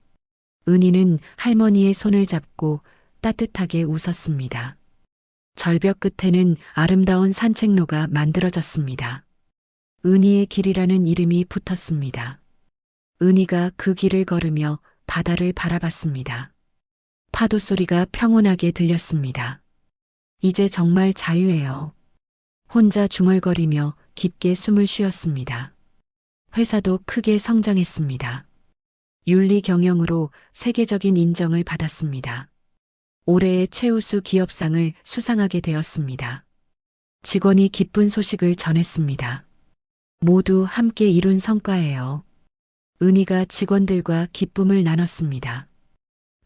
은희는 할머니의 손을 잡고 따뜻하게 웃었습니다. 절벽 끝에는 아름다운 산책로가 만들어졌습니다. 은희의 길이라는 이름이 붙었습니다. 은희가 그 길을 걸으며 바다를 바라봤습니다. 파도 소리가 평온하게 들렸습니다. 이제 정말 자유예요. 혼자 중얼거리며 깊게 숨을 쉬었습니다. 회사도 크게 성장했습니다. 윤리 경영으로 세계적인 인정을 받았습니다. 올해의 최우수 기업상을 수상하게 되었습니다. 직원이 기쁜 소식을 전했습니다. 모두 함께 이룬 성과예요. 은희가 직원들과 기쁨을 나눴습니다.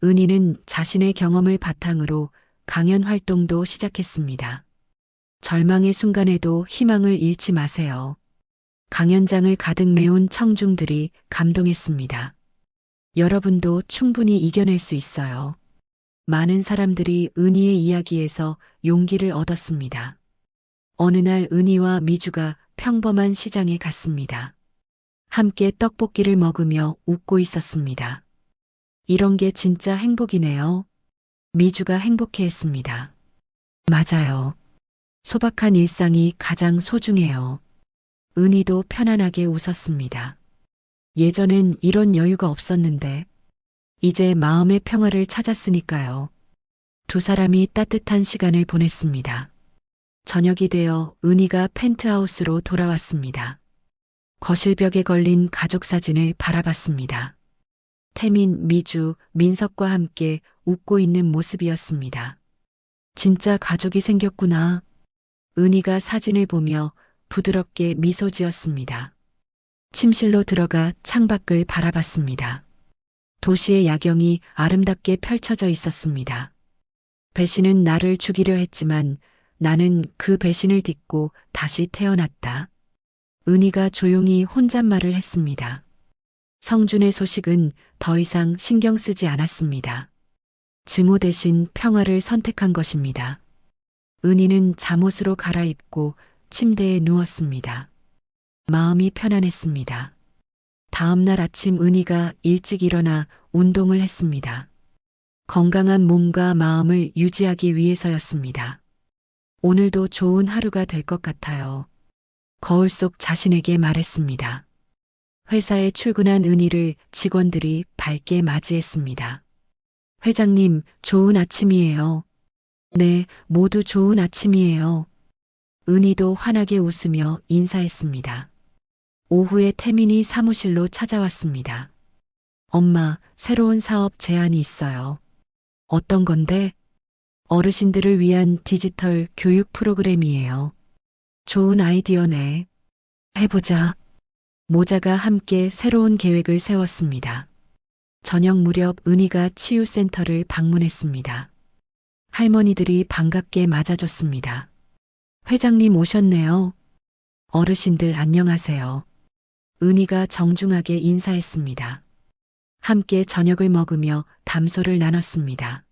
은희는 자신의 경험을 바탕으로 강연 활동도 시작했습니다. 절망의 순간에도 희망을 잃지 마세요. 강연장을 가득 메운 청중들이 감동했습니다. 여러분도 충분히 이겨낼 수 있어요. 많은 사람들이 은희의 이야기에서 용기를 얻었습니다. 어느 날 은희와 미주가 평범한 시장에 갔습니다. 함께 떡볶이를 먹으며 웃고 있었습니다. 이런 게 진짜 행복이네요. 미주가 행복해했습니다. 맞아요. 소박한 일상이 가장 소중해요. 은희도 편안하게 웃었습니다. 예전엔 이런 여유가 없었는데 이제 마음의 평화를 찾았으니까요. 두 사람이 따뜻한 시간을 보냈습니다. 저녁이 되어 은희가 펜트하우스로 돌아왔습니다. 거실벽에 걸린 가족 사진을 바라봤습니다. 태민, 미주, 민석과 함께 웃고 있는 모습이었습니다. 진짜 가족이 생겼구나. 은희가 사진을 보며 부드럽게 미소 지었습니다. 침실로 들어가 창밖을 바라봤습니다. 도시의 야경이 아름답게 펼쳐져 있었습니다. 배신은 나를 죽이려 했지만 나는 그 배신을 딛고 다시 태어났다. 은희가 조용히 혼잣말을 했습니다. 성준의 소식은 더 이상 신경 쓰지 않았습니다. 증오 대신 평화를 선택한 것입니다. 은희는 잠옷으로 갈아입고 침대에 누웠습니다. 마음이 편안했습니다. 다음 날 아침 은희가 일찍 일어나 운동을 했습니다. 건강한 몸과 마음을 유지하기 위해서였습니다. 오늘도 좋은 하루가 될 것 같아요. 거울 속 자신에게 말했습니다. 회사에 출근한 은희를 직원들이 밝게 맞이했습니다. 회장님, 좋은 아침이에요. 네, 모두 좋은 아침이에요. 은희도 환하게 웃으며 인사했습니다. 오후에 태민이 사무실로 찾아왔습니다. 엄마, 새로운 사업 제안이 있어요. 어떤 건데? 어르신들을 위한 디지털 교육 프로그램이에요. 좋은 아이디어네. 해보자. 모자가 함께 새로운 계획을 세웠습니다. 저녁 무렵 은희가 치유센터를 방문했습니다. 할머니들이 반갑게 맞아줬습니다. 회장님 오셨네요. 어르신들 안녕하세요. 은희가 정중하게 인사했습니다. 함께 저녁을 먹으며 담소를 나눴습니다.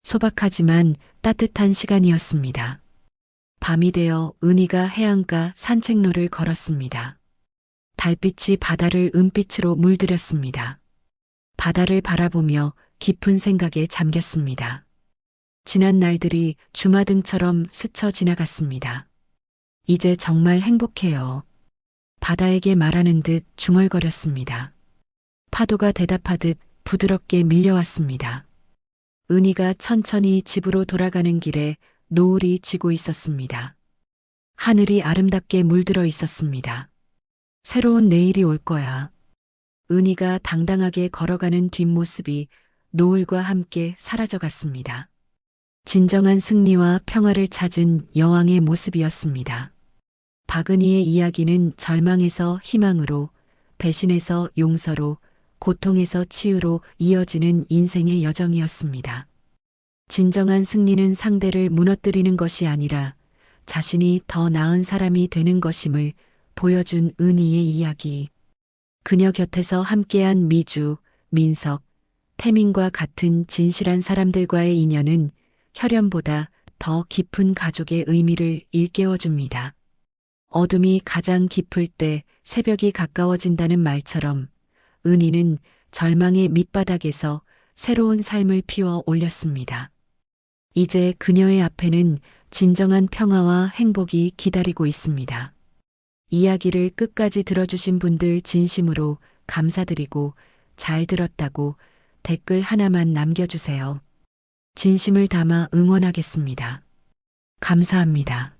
소박하지만 따뜻한 시간이었습니다. 밤이 되어 은희가 해안가 산책로를 걸었습니다. 달빛이 바다를 은빛으로 물들였습니다. 바다를 바라보며 깊은 생각에 잠겼습니다. 지난 날들이 주마등처럼 스쳐 지나갔습니다. 이제 정말 행복해요. 바다에게 말하는 듯 중얼거렸습니다. 파도가 대답하듯 부드럽게 밀려왔습니다. 은희가 천천히 집으로 돌아가는 길에 노을이 지고 있었습니다. 하늘이 아름답게 물들어 있었습니다. 새로운 내일이 올 거야. 은희가 당당하게 걸어가는 뒷모습이 노을과 함께 사라져갔습니다. 진정한 승리와 평화를 찾은 여왕의 모습이었습니다. 박은희의 이야기는 절망에서 희망으로, 배신에서 용서로, 고통에서 치유로 이어지는 인생의 여정이었습니다. 진정한 승리는 상대를 무너뜨리는 것이 아니라 자신이 더 나은 사람이 되는 것임을 보여준 은희의 이야기. 그녀 곁에서 함께한 미주, 민석, 태민과 같은 진실한 사람들과의 인연은 혈연보다 더 깊은 가족의 의미를 일깨워줍니다. 어둠이 가장 깊을 때 새벽이 가까워진다는 말처럼 은희는 절망의 밑바닥에서 새로운 삶을 피워 올렸습니다. 이제 그녀의 앞에는 진정한 평화와 행복이 기다리고 있습니다. 이야기를 끝까지 들어주신 분들 진심으로 감사드리고 잘 들었다고 댓글 하나만 남겨주세요. 진심을 담아 응원하겠습니다. 감사합니다.